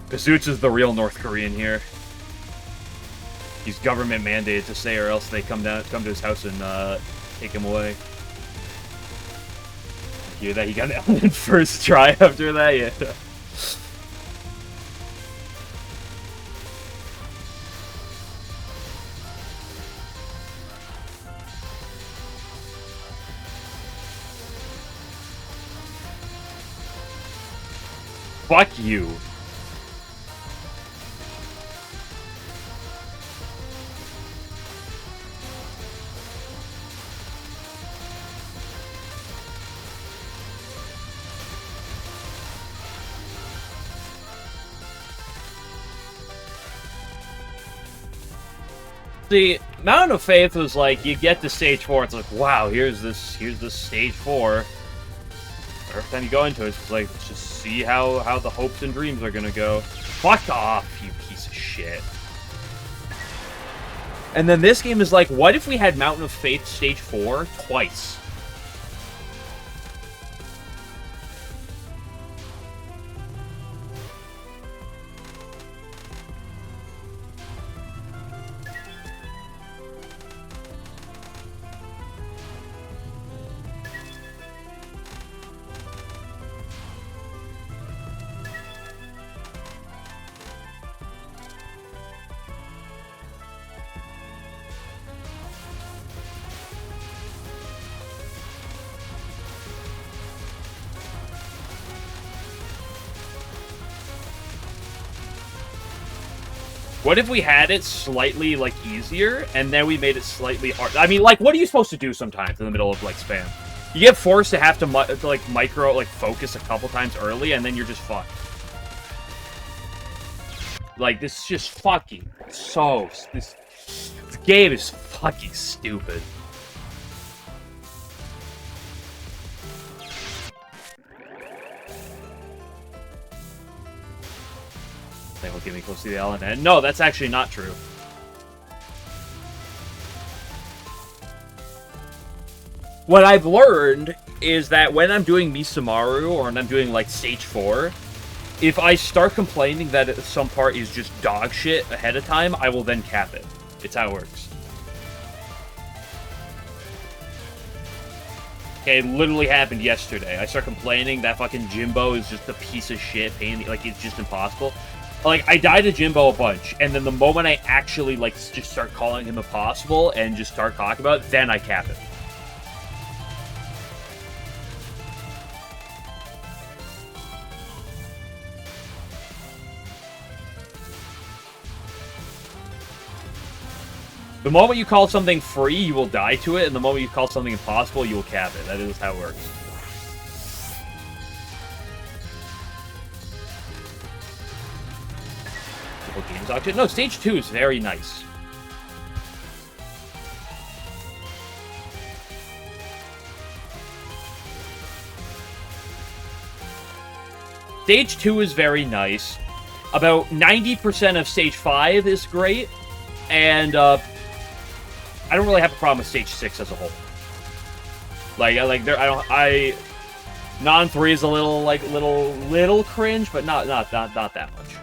Speaker 1: Kazoots is the real North Korean here. He's government mandated to stay, or else they come to his house and take him away. You hear that? He got an LNN first try after that? Yeah. Fuck you. See, Mountain of Faith was like, you get to stage 4, it's like, wow, here's this stage 4. Every time you go into it, it's like, let's just see how the hopes and dreams are gonna go. Fuck off, you piece of shit. And then this game is like, what if we had Mountain of Faith stage 4 twice?
Speaker 2: What if we had it slightly, like, easier, and then we made it slightly hard? I mean, like, what are you supposed to do sometimes in the middle of, like, spam? You get forced to have to, like, focus a couple times early, and then you're just fucked. Like, this is just fucking so... This game is fucking stupid. They will get me close to the LNN. No, that's actually not true. What I've learned is that when I'm doing Misamaru, or when I'm doing, like, Stage 4, if I start complaining that some part is just dog shit ahead of time, I will then cap it. It's how it works. Okay, it literally happened yesterday. I start complaining that fucking Jimbo is just a piece of shit, like, it's just impossible. Like, I died to Jimbo a bunch, and then the moment I actually, like, just start calling him impossible and just start talking about it, then I cap it. The moment you call something free, you will die to it, and the moment you call something impossible, you will cap it. That is how it works. Games auction? No, Stage 2 is very nice. Stage 2 is very nice. About 90% of Stage 5 is great, and I don't really have a problem with Stage 6 as a whole. Non 3 is a little little cringe, but not that much.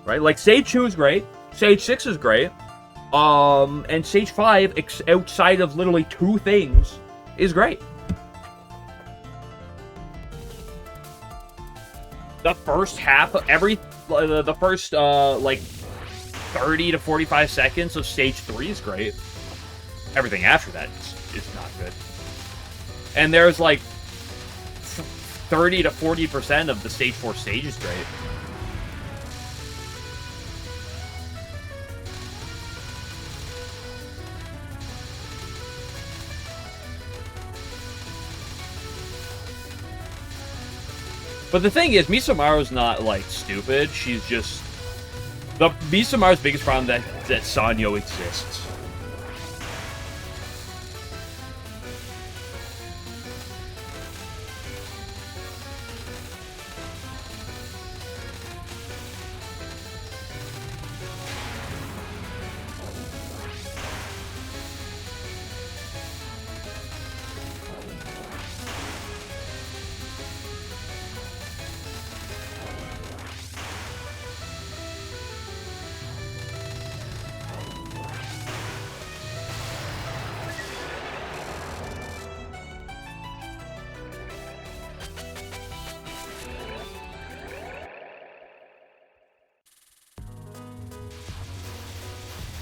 Speaker 2: Right? Like, Stage 2 is great. Stage 6 is great. And Stage 5, outside of literally 2 things, is great. The first half, the first, like, 30 to 45 seconds of Stage 3 is great. Everything after that is not good. And there's, like, 30 to 40% of the Stage 4 stage is great. But the thing is, Misamaru's not, like, stupid. She's just... Misamaru's biggest problem that Sanyo exists.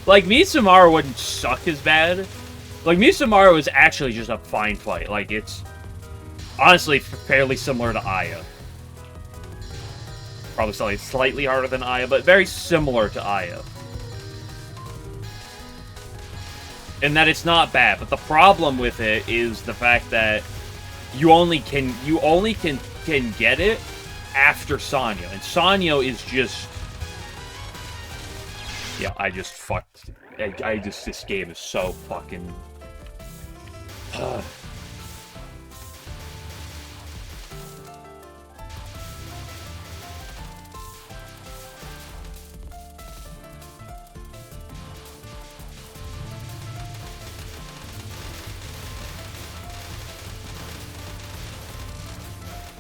Speaker 2: Like, Misamaru wouldn't suck as bad. Like, Misamaru is actually just a fine fight. Like, it's honestly fairly similar to Aya. Probably slightly harder than Aya, but very similar to Aya. In that it's not bad, but the problem with it is the fact that you only can get it after Sanyo. And Sanyo is just... Yeah, I just fucked. This game is so fucking...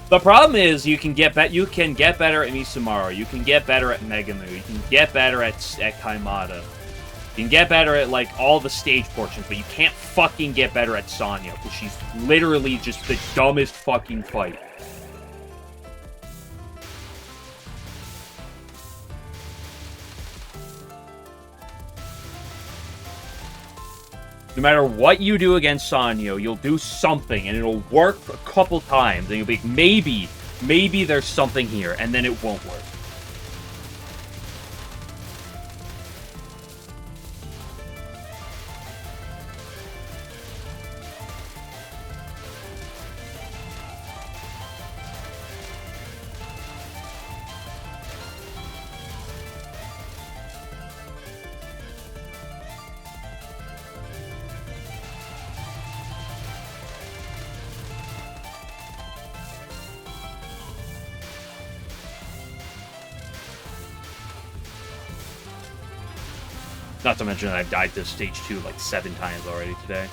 Speaker 2: The problem is you can get better at Misamaru, you can get better at Megamu, you can get better at Kaimata. You can get better at, like, all the stage portions, but you can't fucking get better at Sanyo, because she's literally just the dumbest fucking fight. No matter what you do against Sanyo, you'll do something, and it'll work a couple times, and you'll be like, maybe there's something here, and then it won't work. Not to mention that I've died to stage 2 like 7 times already today.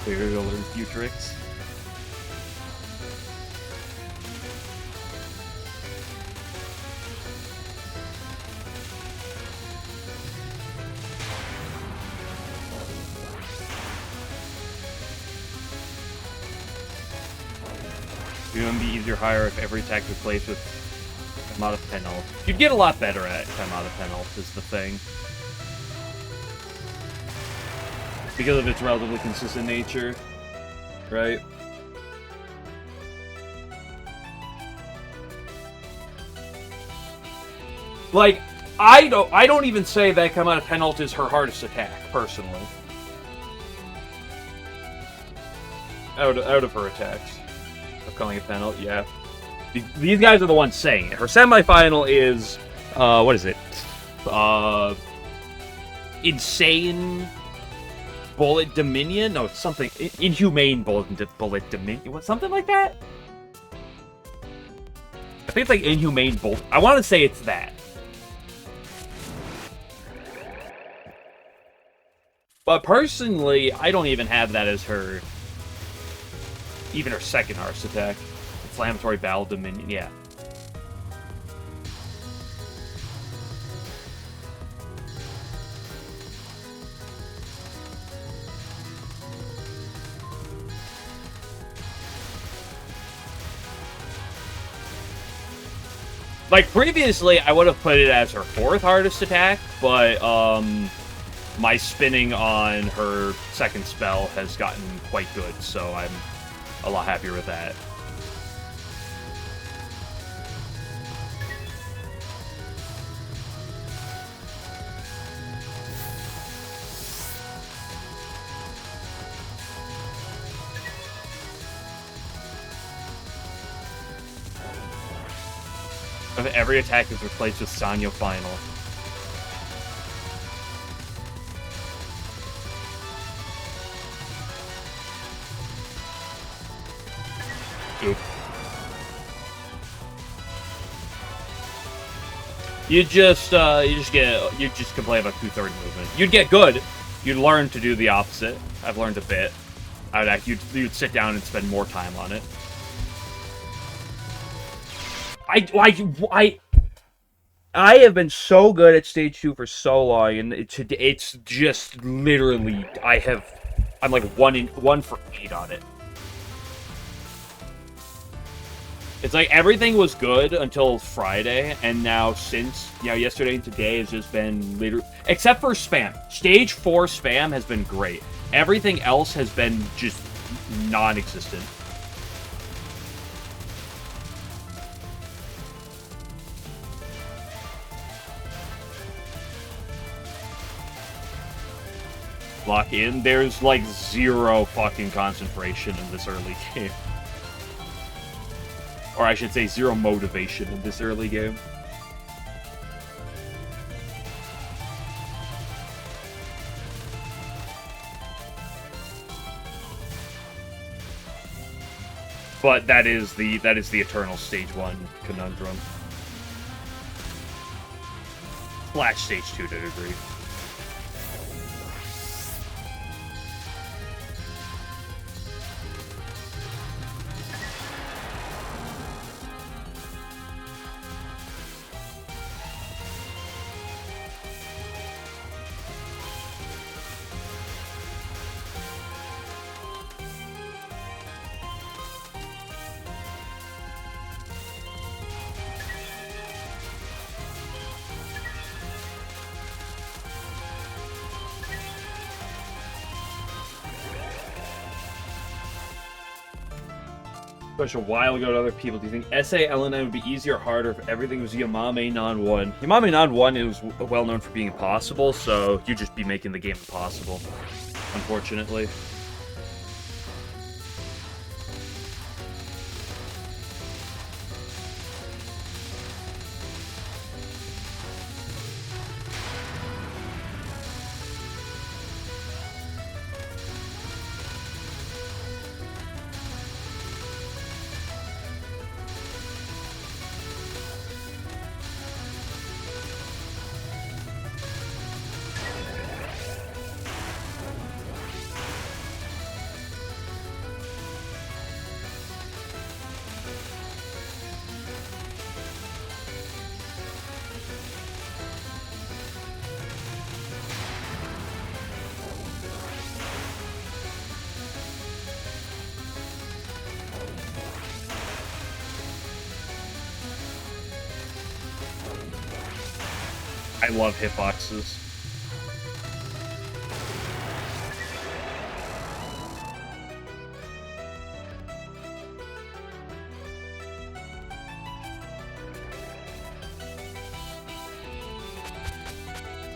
Speaker 2: So you're gonna learn a few tricks. It would be easier higher if every attack took place with time out of 10 health. You'd get a lot better at time out of 10 health is the thing. Because of its relatively consistent nature, right? Like, I don't even say that come out of 10 health is her hardest attack, personally. Out of her attacks. Of calling it 10 health, yeah. These guys are the ones saying it. Her semifinal is, what is it? Insane Bullet Dominion? No, it's something. Inhumane Bullet Dominion. What, something like that? I think it's like Inhumane Bullet. I want to say it's that. But personally, I don't even have that as her. Even her second hardest attack. Inflammatory Battle Dominion, yeah. Like, previously, I would have put it as her fourth hardest attack, but, my spinning on her second spell has gotten quite good, so I'm a lot happier with that. Every attack is replaced with Sanyo Final. Oop. You just complain about 2/3 movement. You'd get good. You'd learn to do the opposite. I've learned a bit. You'd sit down and spend more time on it. I have been so good at stage 2 for so long, and it's just literally I'm like 1 for 8 on it. It's like everything was good until Friday, and now since yesterday and today has just been literally, except for spam. Stage 4 spam has been great. Everything else has been just non-existent. Lock in. There's like 0 fucking concentration in this early game. Or I should say 0 motivation in this early game. But that is the eternal stage 1 conundrum.
Speaker 1: Flash stage 2 to a degree. Question a while ago to other people. Do you think SA LNN would be easier or harder if everything was Yamame Non 1? Yamame Non 1 is well known for being impossible, so you'd just be making the game impossible, unfortunately. I love hitboxes.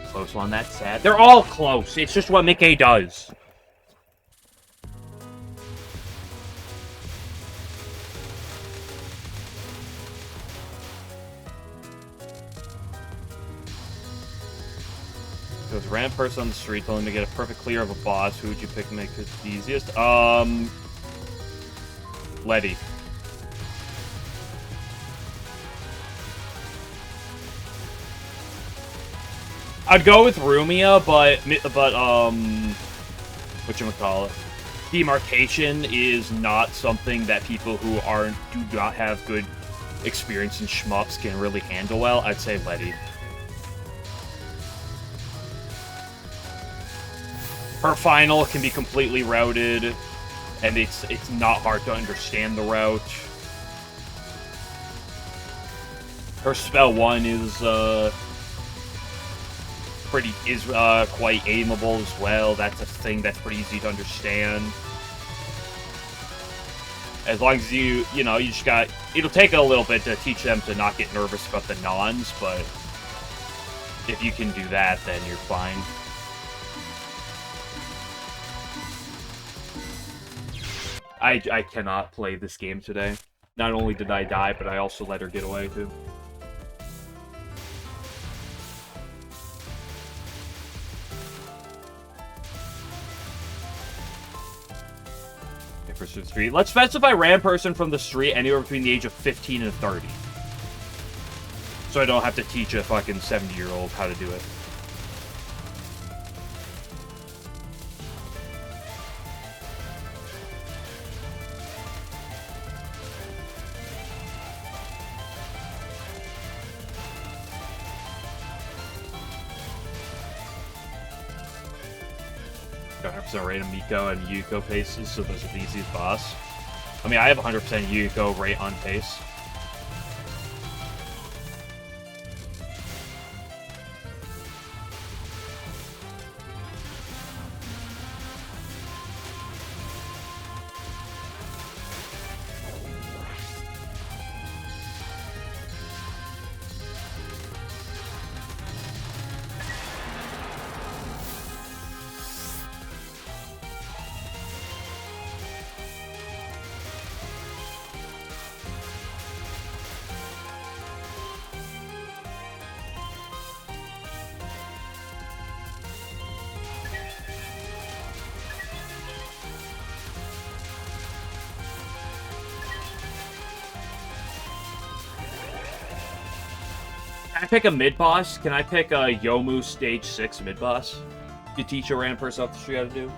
Speaker 1: Close one, that's sad. They're all close. It's just what Mickey does. There was a random person on the street telling him to get a perfect clear of a boss. Who would you pick to make it the easiest? Letty. I'd go with Rumia, but whatchamacallit? Demarcation is not something that people who do not have good experience in shmups can really handle well. I'd say Letty. Her final can be completely routed, and it's not hard to understand the route. Her spell 1 is quite aimable as well. That's a thing that's pretty easy to understand. As long as you just got... It'll take a little bit to teach them to not get nervous about the nons, but if you can do that, then you're fine. I cannot play this game today. Not only did I die, but I also let her get away, too. Person street. Let's specify random person from the street anywhere between the age of 15 and 30. So I don't have to teach a fucking 70-year-old how to do it. Rate on Miko and Yuko paces, so those are the easiest boss. I mean, I have 100% Yuko rate on pace.
Speaker 2: I pick a mid-boss? Can I pick a Yomu Stage 6 mid-boss? You teach a random person off the street how to do?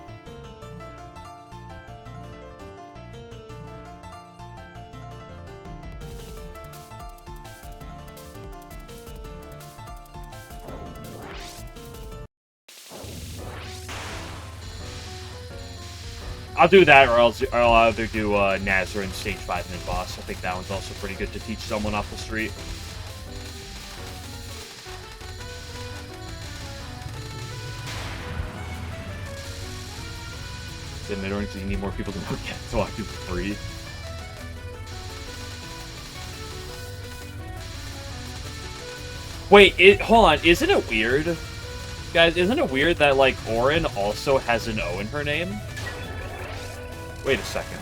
Speaker 2: I'll do that, or else I'll either do Nazarene Stage 5 mid-boss. I think that one's also pretty good to teach someone off the street. In mid-range, you need more people to know get to walk you for free. Wait, hold on, isn't it weird? Guys, isn't it weird that, like, Orin also has an O in her name? Wait a second.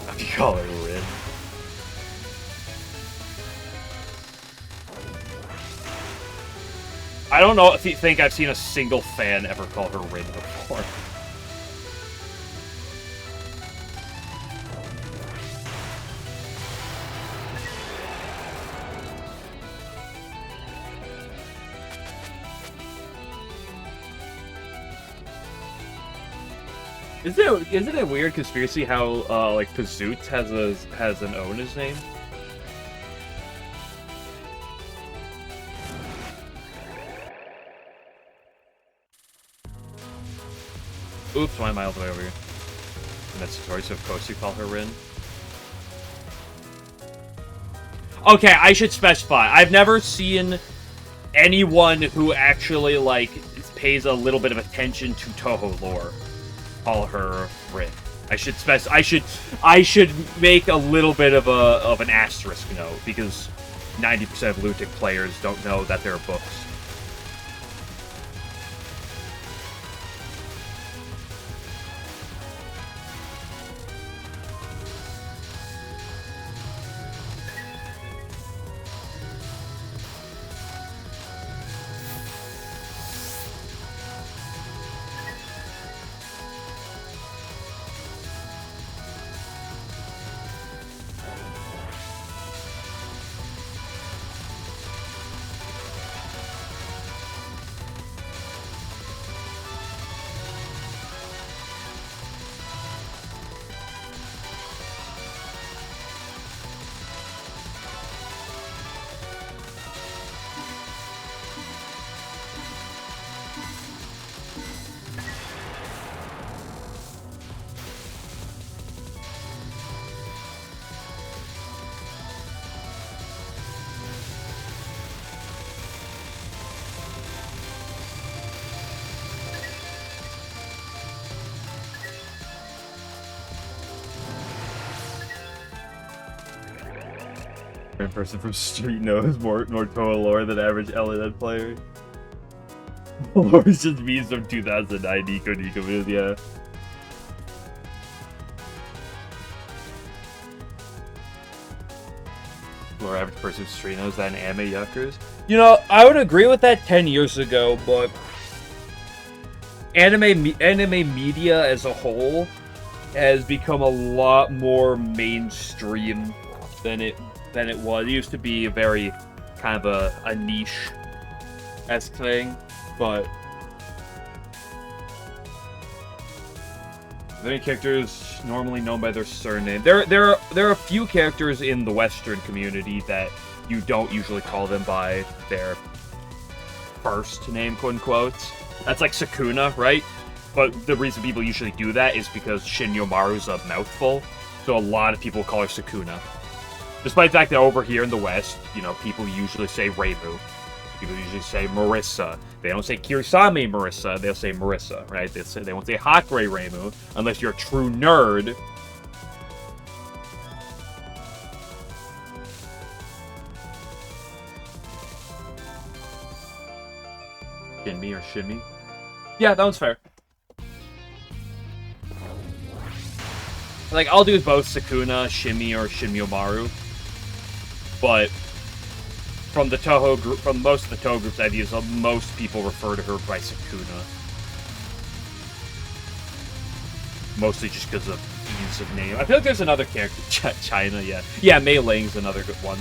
Speaker 2: I call her Rin. I don't know if you think I've seen a single fan ever call her Rin before. Isn't it a weird conspiracy how like Pazoots has an O in his name? Oops, why am I all the way over here? And that's Satori, so of course you call her Rin. Okay, I should specify. I've never seen anyone who actually, like, pays a little bit of attention to Touhou lore call her Rin. I should make a little bit of an asterisk note, because 90% of Lutic players don't know that there are books. A person from Street knows more Touhou lore than average LNN player. Lore is just memes from 2009 Nico moves, yeah. Lore average person from Street knows that in anime yuckers. You know, I would agree with that 10 years ago, but anime media as a whole has become a lot more mainstream than it was. It used to be a very kind of a niche-esque thing, but many characters normally known by their surname. There are a few characters in the Western community that you don't usually call them by their first name, quote unquote. That's like Sukuna, right? But the reason people usually do that is because Shinyomaru's a mouthful, so a lot of people call her Sukuna. Despite the fact that over here in the West, you know, people usually say Reimu. People usually say Marissa. They don't say Kirisame Marissa, they'll say Marissa, right? They won't say Hakure Reimu, unless you're a true nerd. Shinmi or Shimmy? Yeah, that one's fair. Like, I'll do both Sukuna, Shimmy, or Shinmyomaru. but from the Touhou group, from most of the Touhou groups I've used, most people refer to her by Sukuna. Mostly just because of ease of name. I feel like there's another character, China, yeah. Yeah, Mei Ling's another good one.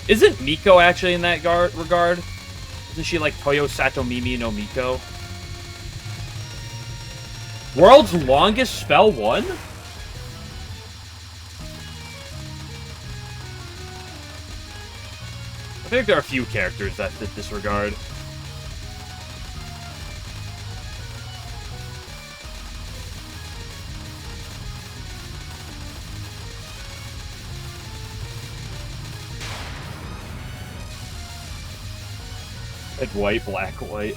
Speaker 2: Isn't Miko actually in that regard? Isn't she like Toyo Satomimi no Miko? World's longest spell 1? I think there are a few characters that fit this regard. Red, white, black, white.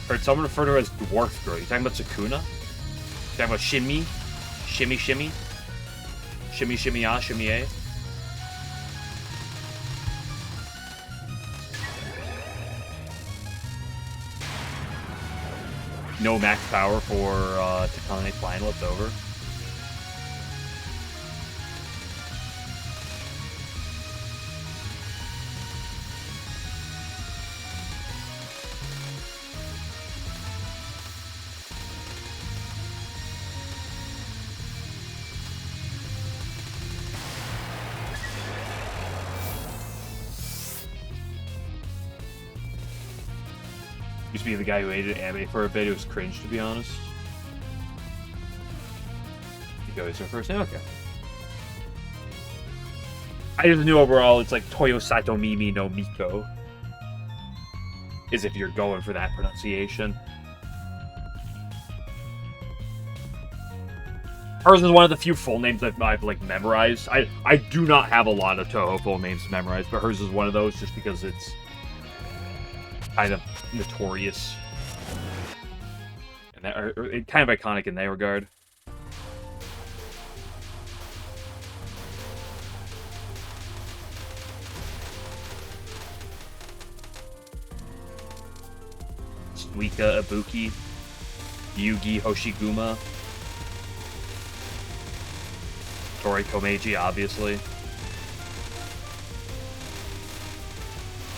Speaker 2: Heard someone refer to her as Dwarf Girl. You talking about Sukuna? You talking about Shimmy? Shimmy, shimmy? Shimmy, shimmy, ah, shimmy, eh? No max power for Takane Final, it's over. Used to be the guy who hated anime for a bit. It was cringe, to be honest. Miko is her first name? Okay. I just knew overall it's like Toyo Satomimi no Miko. As if you're going for that pronunciation. Hers is one of the few full names that I've like memorized. I do not have a lot of Touhou full names memorized, but hers is one of those just because it's kind of notorious and that, or kind of iconic in that regard. Suika Ibuki, Yugi Hoshiguma, Tori Komeiji, obviously.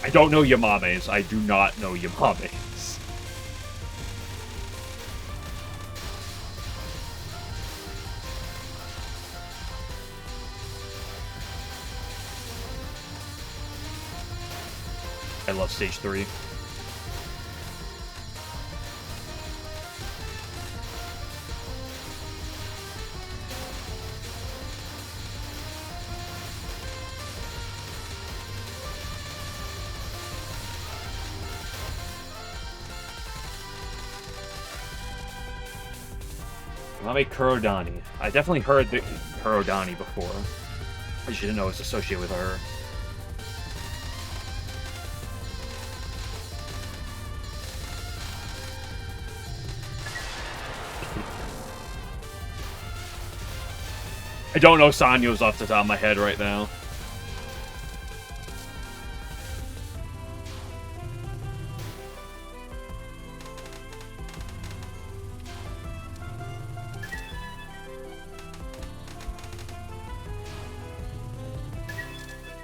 Speaker 2: I don't know Yamame's. I do not know Yamame's. I love Stage 3. Yamame Kurodani. I definitely heard the Kurodani before. I just didn't know it's associated with her. I don't know Sanyo's off the top of my head right now.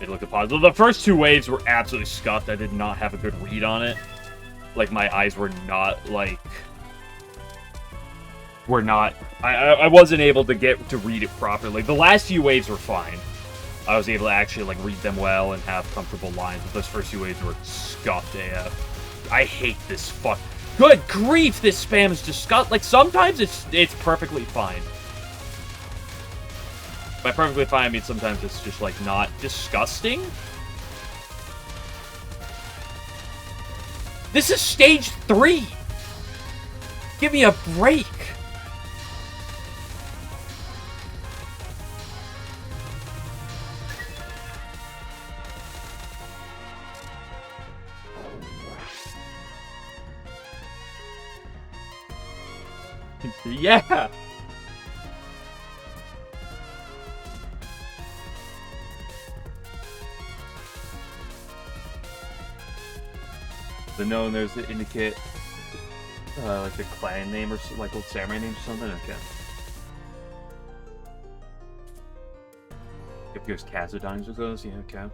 Speaker 2: Look at positive. The first two waves were absolutely scuffed. I did not have a good read on it. Like, my eyes were not, like... I wasn't able to get to read it properly. The last few waves were fine. I was able to actually, like, read them well and have comfortable lines. But those first two waves were scuffed AF. I hate this fuck. Good grief, this spam is disgusting. Like, sometimes it's perfectly fine. By perfectly fine, I mean sometimes it's just, like, not disgusting. This is stage 3! Give me a break! Yeah! the known there's to indicate like the clan name or like old samurai name or something. Okay. If there's Kazadines with those, yeah, okay.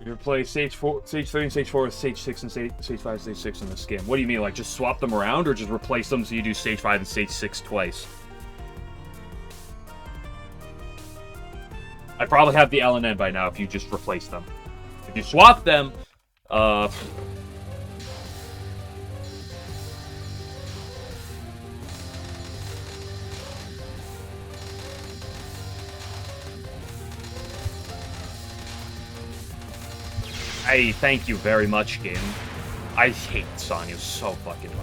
Speaker 2: You replace Stage 3 and Stage 4 with Stage 6 and Stage 5 and Stage 6 in this game. What do you mean, like just swap them around or just replace them so you do Stage 5 and Stage 6 twice? I probably have the LNN by now if you just replace them. If you swap them, I thank you very much, game. I hate Sanyo so fucking much.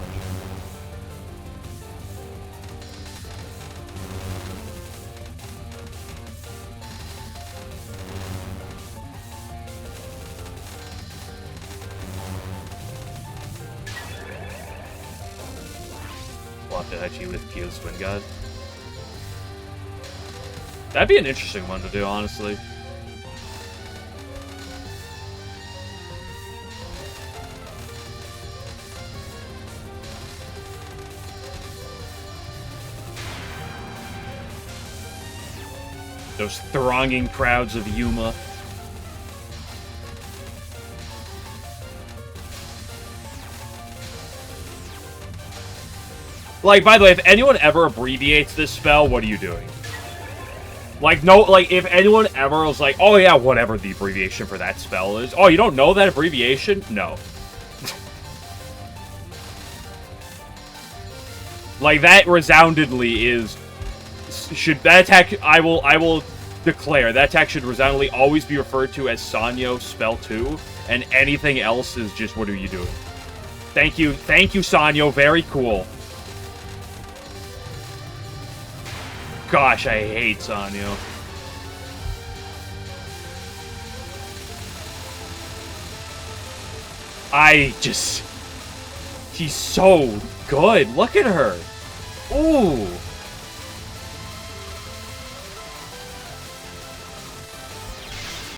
Speaker 2: We'll have to actually with Kyo's Twin God. That'd be an interesting one to do, honestly. Those thronging crowds of Yuma. Like, by the way, if anyone ever abbreviates this spell, what are you doing? Like, no, like, if anyone ever was like, oh yeah, whatever the abbreviation for that spell is. Oh, you don't know that abbreviation? No. Like, that resoundingly is... that attack, I will declare, that attack should resoundingly always be referred to as Sanyo Spell 2, and anything else is just, what are you doing? Thank you, Sanyo, very cool. Gosh, I hate Sanyo. She's so good, look at her. Ooh.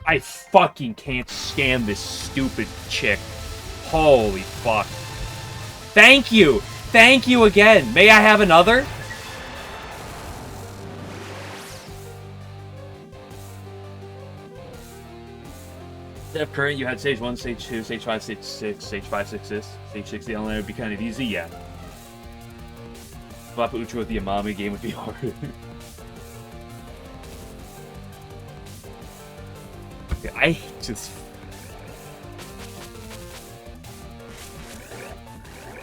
Speaker 2: I fucking can't stand this stupid chick. Holy fuck. Thank you! Thank you again! May I have another? If current, you had Stage 1, Stage 2, Stage 5, Stage 6, Stage 5, 6 this, Stage 6 the LNN would be kind of easy, yeah. Flop Uchi with the Amami game would be hard. I just...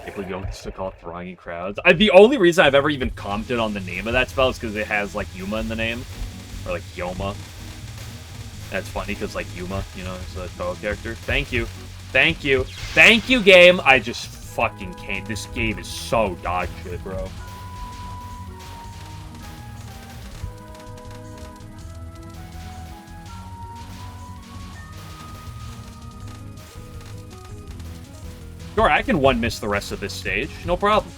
Speaker 2: If we don't still call it Thronging Crowds. The only reason I've ever even commented on the name of that spell is because it has, like, Yuma in the name. Or, like, Yoma. That's funny, because, like, Yuma, you know, is a Touhou character. Thank you. Thank you. Thank you, game! I just fucking can't. This game is so dog shit, bro. Sure, I can one-miss the rest of this stage. No problem.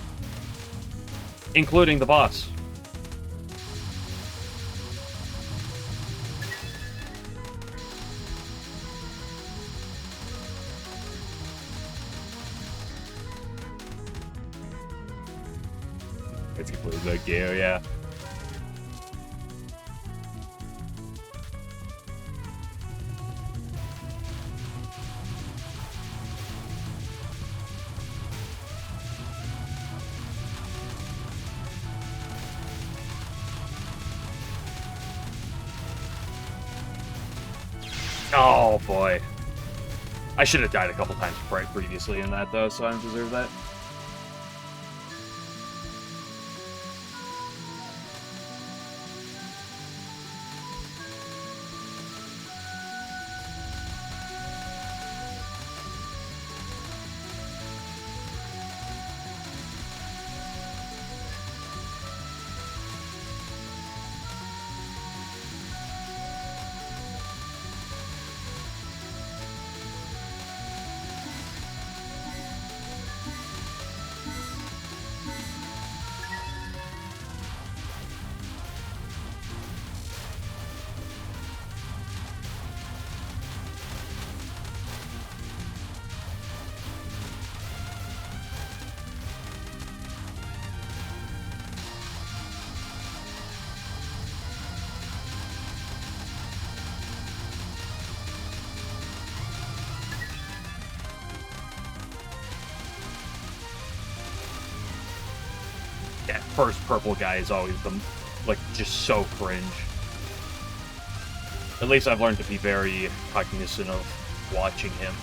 Speaker 2: Including the boss. It's completely like Gale, yeah. Oh, boy. I should have died a couple times previously in that, though, so I don't deserve that. first purple guy is always like just so cringe. At least I've learned to be very cognizant of watching him.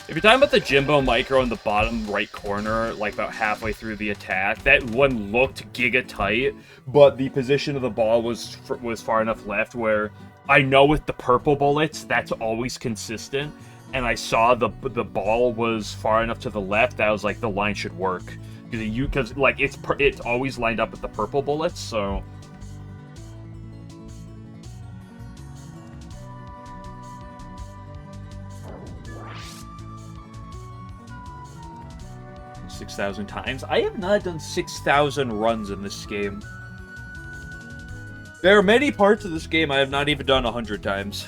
Speaker 2: If you're talking about the Jimbo Micro in the bottom right corner, like about halfway through the attack, that one looked giga tight, but the position of the ball was far enough left where I know with the purple bullets, that's always consistent, and I saw the ball was far enough to the left that I was like, the line should work. Because like, it's always lined up with the purple bullets, so... 6,000 times. I have not done 6,000 runs in this game. There are many parts of this game I have not even done 100 times.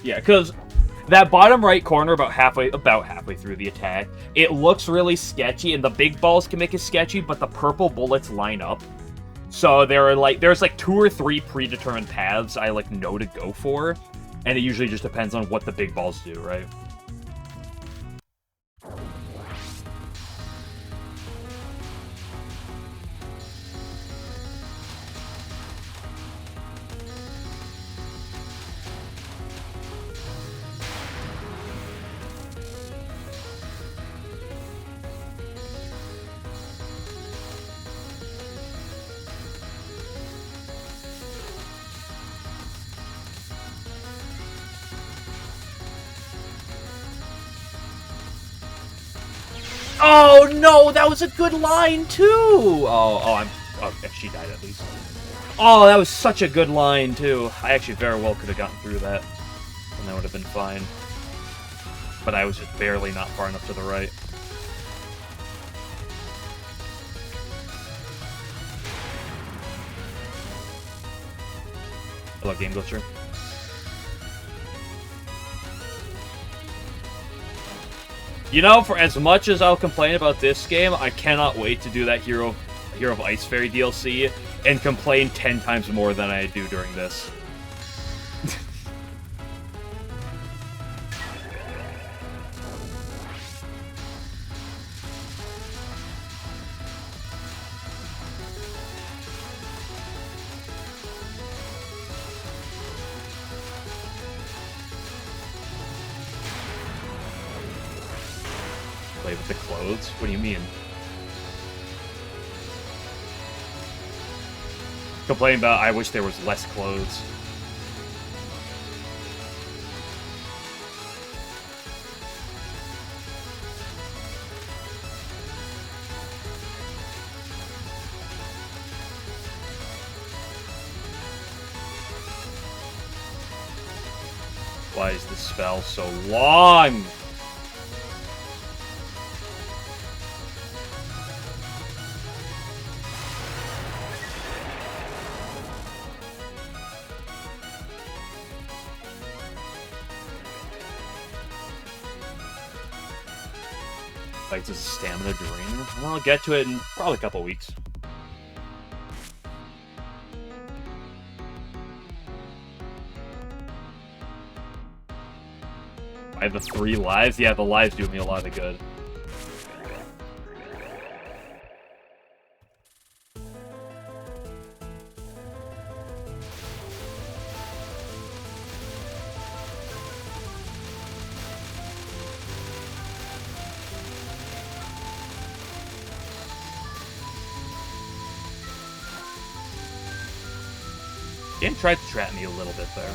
Speaker 2: Yeah, because that bottom right corner about halfway through the attack, it looks really sketchy, and the big balls can make it sketchy, but the purple bullets line up. So there's like 2 or 3 predetermined paths I like know to go for, and it usually just depends on what the big balls do, right? Oh no, that was a good line too. Oh, she died at least. Oh, that was such a good line too. I actually very well could have gotten through that, and that would have been fine. But I was just barely not far enough to the right. Hello, Game Glitcher. You know, for as much as I'll complain about this game, I cannot wait to do that Hero of Ice Fairy DLC and complain 10 times more than I do during this. Play with the clothes? What do you mean? Complain about, I wish there was less clothes. Why is this spell so long? Fights as a stamina drainer. Well, I'll get to it in probably a couple weeks. I have the 3 lives? Yeah, the lives do me a lot of good. Game tried to trap me a little bit there.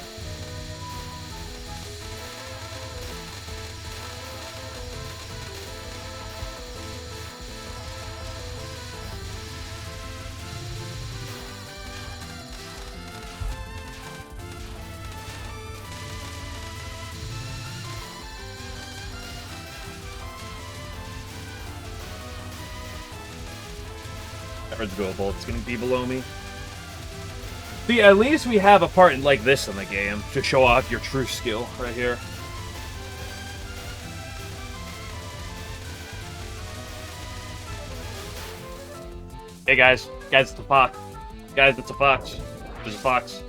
Speaker 2: That red's doable. It's going to be below me. See, at least we have a part like this in the game to show off your true skill right here. Hey guys, it's a fox. Guys, it's a fox. There's a fox.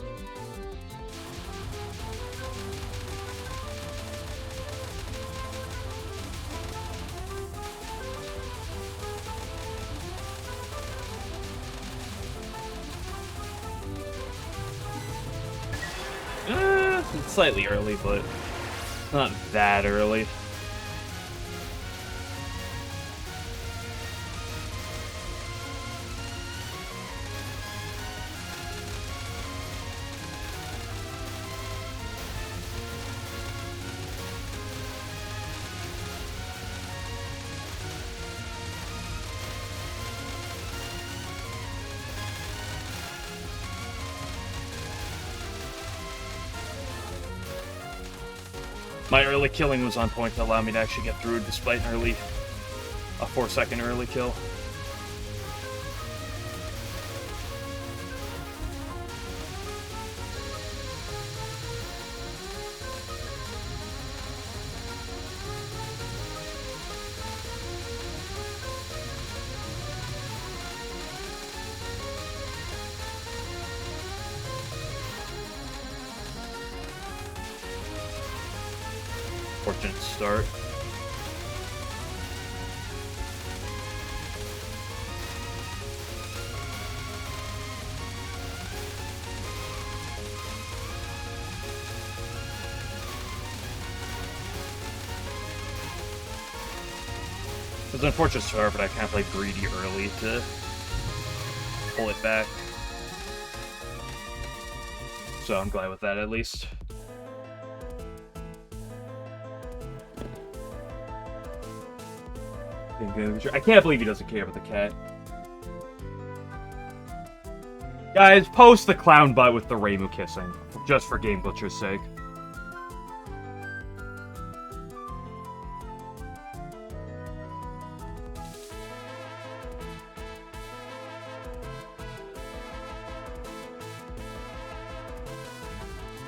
Speaker 2: It's slightly early, but not that early. My early killing was on point to allow me to actually get through despite a 4-second early kill. Fortunate start. It's an unfortunate start, but I can't play greedy early to pull it back. So I'm glad with that at least. I can't believe he doesn't care about the cat. Guys, post the clown butt with the Reimu kissing. Just for Game Glitcher's sake.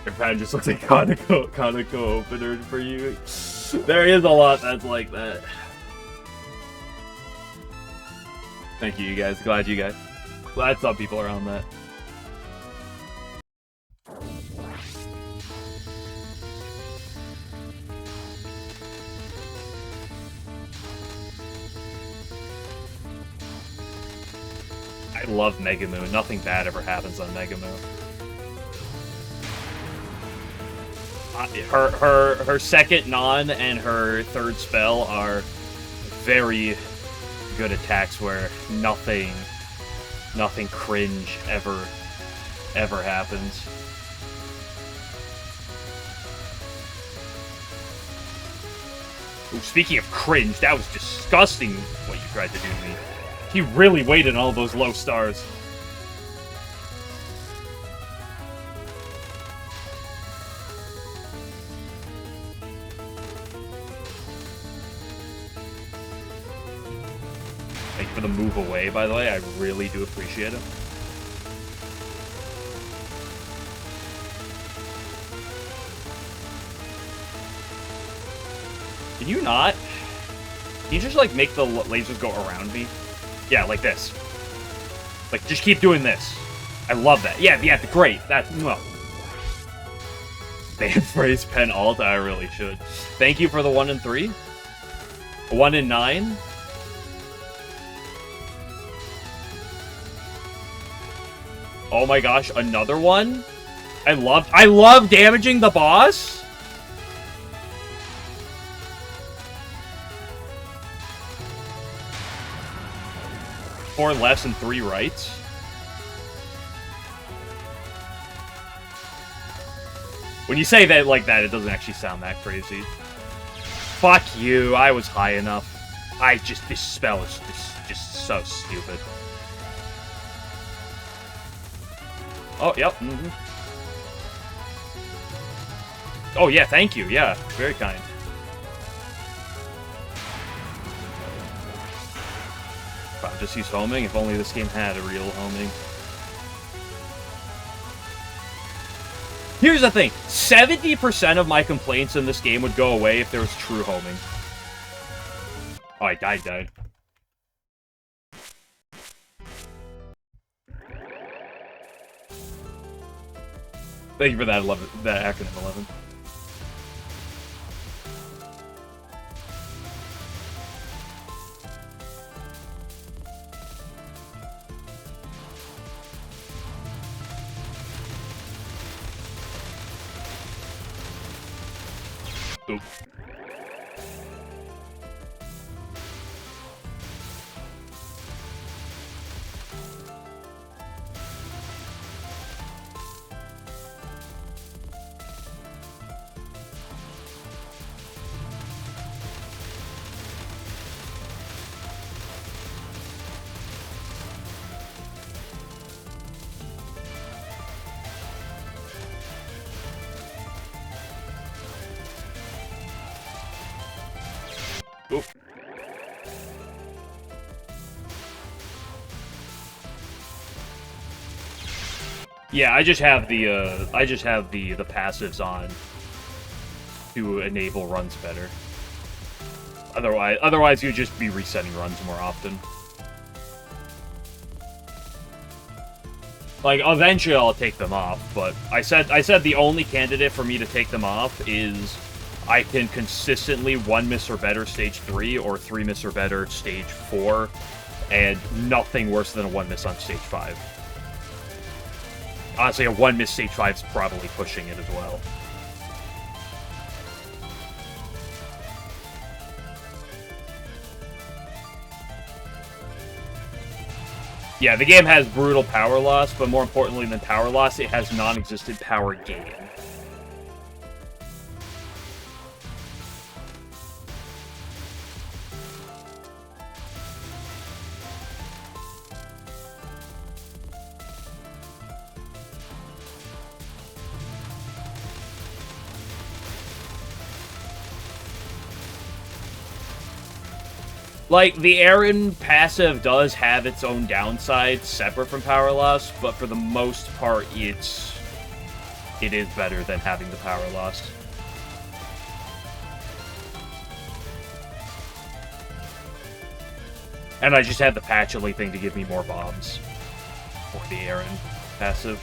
Speaker 2: Your pad just looks like Kaneko opener for you. There is a lot that's like that. Thank you, you guys. Glad some people are on that. I love Mega Moon. Nothing bad ever happens on Mega Moon. Her second non and her third spell are very good attacks where nothing cringe ever happens. Ooh, speaking of cringe, that was disgusting what you tried to do to me. He really waited on all those low stars. Thank you for the move away, by the way. I really do appreciate it. Can you not? Can you just, like, make the lasers go around me? Yeah, like this. Like, just keep doing this. I love that. Yeah, great. That's, well. They phrase pen alt, I really should. Thank you for the 1 and 3. 1 and 9. Oh my gosh, another one? I love damaging the boss. Four lefts and 3 rights. When you say that like that, it doesn't actually sound that crazy. Fuck you, I was high enough. This spell is just so stupid. Oh, yep. Mm-hmm. Oh, yeah, thank you. Yeah, very kind. Wow, just use homing? If only this game had a real homing. Here's the thing. 70% of my complaints in this game would go away if there was true homing. Oh, I died. Thank you for that acronym 11. Oop. Oop. Yeah, I just have the passives on to enable runs better. Otherwise you'd just be resetting runs more often. Like, eventually I'll take them off, but I said the only candidate for me to take them off is I can consistently 1 miss or better stage 3 or 3 miss or better stage 4, and nothing worse than a 1 miss on stage 5. Honestly, a 1 miss stage 5 is probably pushing it as well. Yeah, the game has brutal power loss, but more importantly than power loss, it has non-existent power gain. Like, the Aaron passive does have its own downsides separate from power loss, but for the most part, it is better than having the power loss. And I just had the Patchouli thing to give me more bombs for the Aaron passive.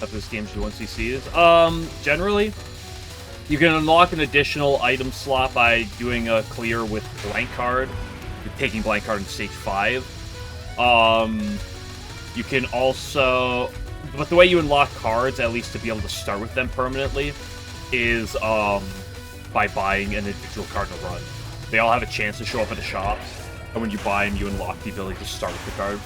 Speaker 2: Of this game's U1CCs. Generally, you can unlock an additional item slot by doing a clear with blank card. You're taking blank card in stage 5. You can also... But the way you unlock cards, at least to be able to start with them permanently, is by buying an individual card in a run. They all have a chance to show up at a shop, and when you buy them, you unlock the ability to start with the card.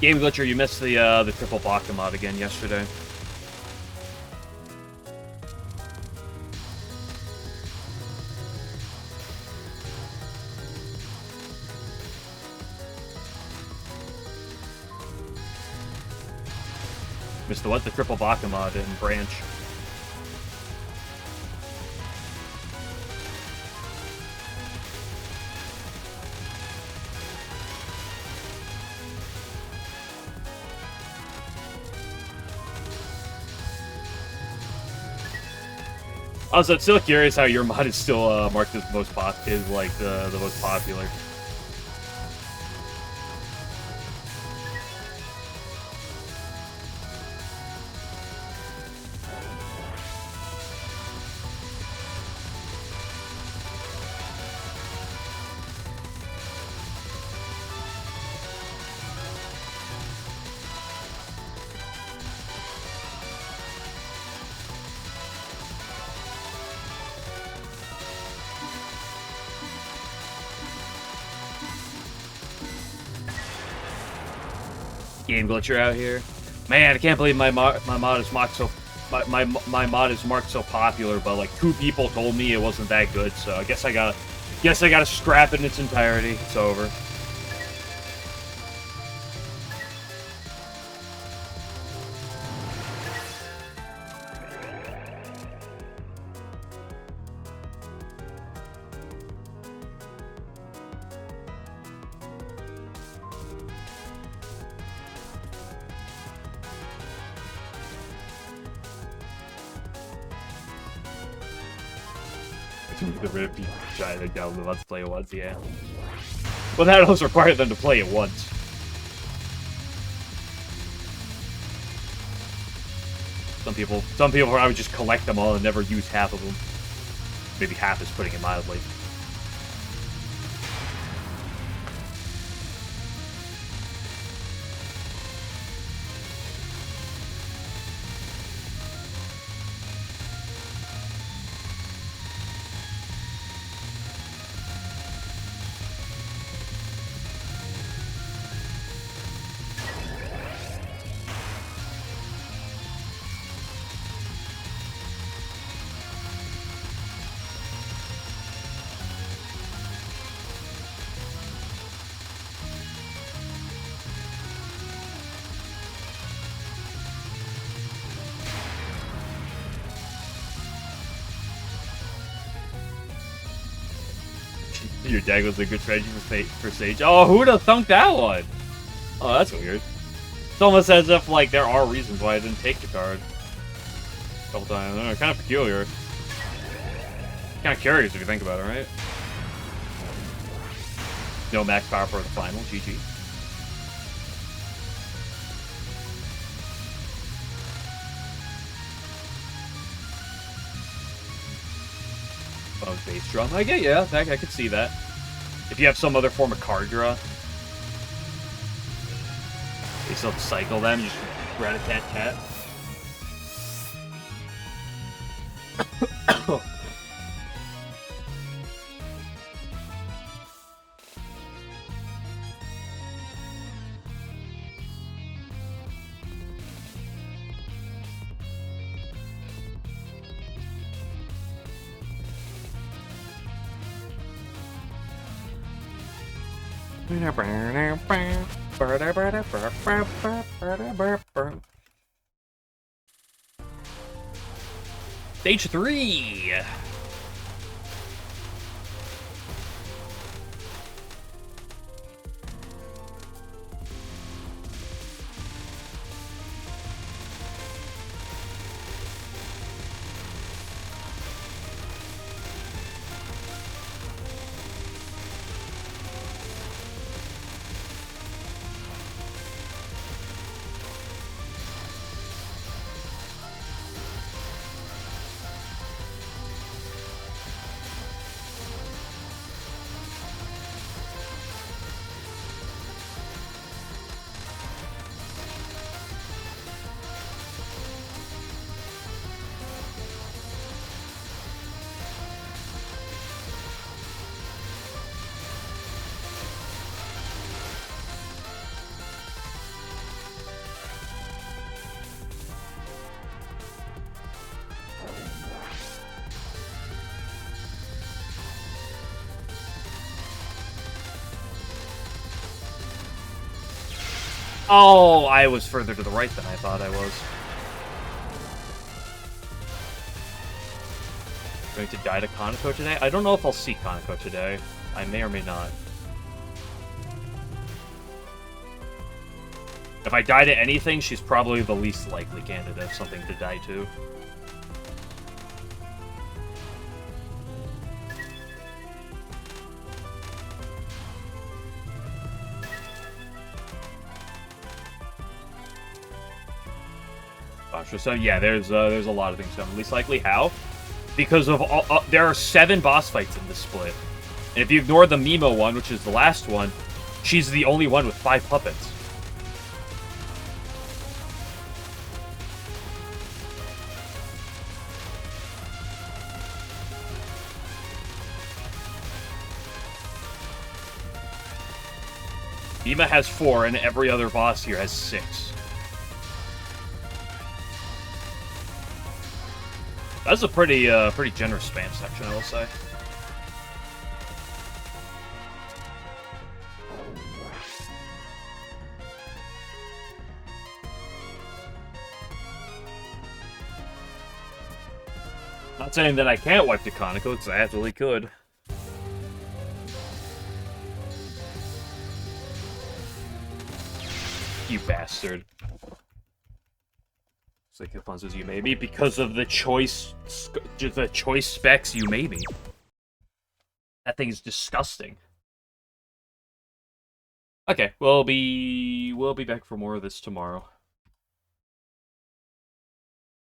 Speaker 2: Game Glitcher, you missed the triple Baka mod again yesterday. Missed the what? The triple Baka mod in Branch. Also, I'm still curious how your mod is still marked as most the most popular. Game Glitcher out here. Man, I can't believe my mod is marked so my mod is marked so popular, but like 2 people told me it wasn't that good, so I guess I gotta scrap it in its entirety. It's over. The rip, you try to download Let's Play it once, yeah. Well, that also requires them to play it once. Some people I would just collect them all and never use half of them. Maybe half is putting it mildly. Your dad was a good strategy for Sage. Oh, who'd have thunk that one? Oh, that's weird. It's almost as if, like, there are reasons why I didn't take the card. A couple times. Kind of peculiar. Kind of curious if you think about it, right? No max power for the final. GG. Base drum. I get, yeah, I could see that. If you have some other form of card draw, you still cycle them, you just rat-a-tat-tat. Stage 3. Oh, I was further to the right than I thought I was. Going to die to Kaneko today? I don't know if I'll see Kaneko today. I may or may not. If I die to anything, she's probably the least likely candidate of something to die to. So yeah, there's a lot of things coming. Least likely how? Because of all, there are 7 boss fights in this split. And if you ignore the Mimo one, which is the last one, she's the only one with 5 puppets. Mima has 4, and every other boss here has 6. That's a pretty generous spam section, I will say. Not saying that I can't wipe the Kaneko, because I absolutely could. You bastard. Like fun as you may be because of the choice specs you made me. That thing is disgusting. Okay, we'll be back for more of this tomorrow.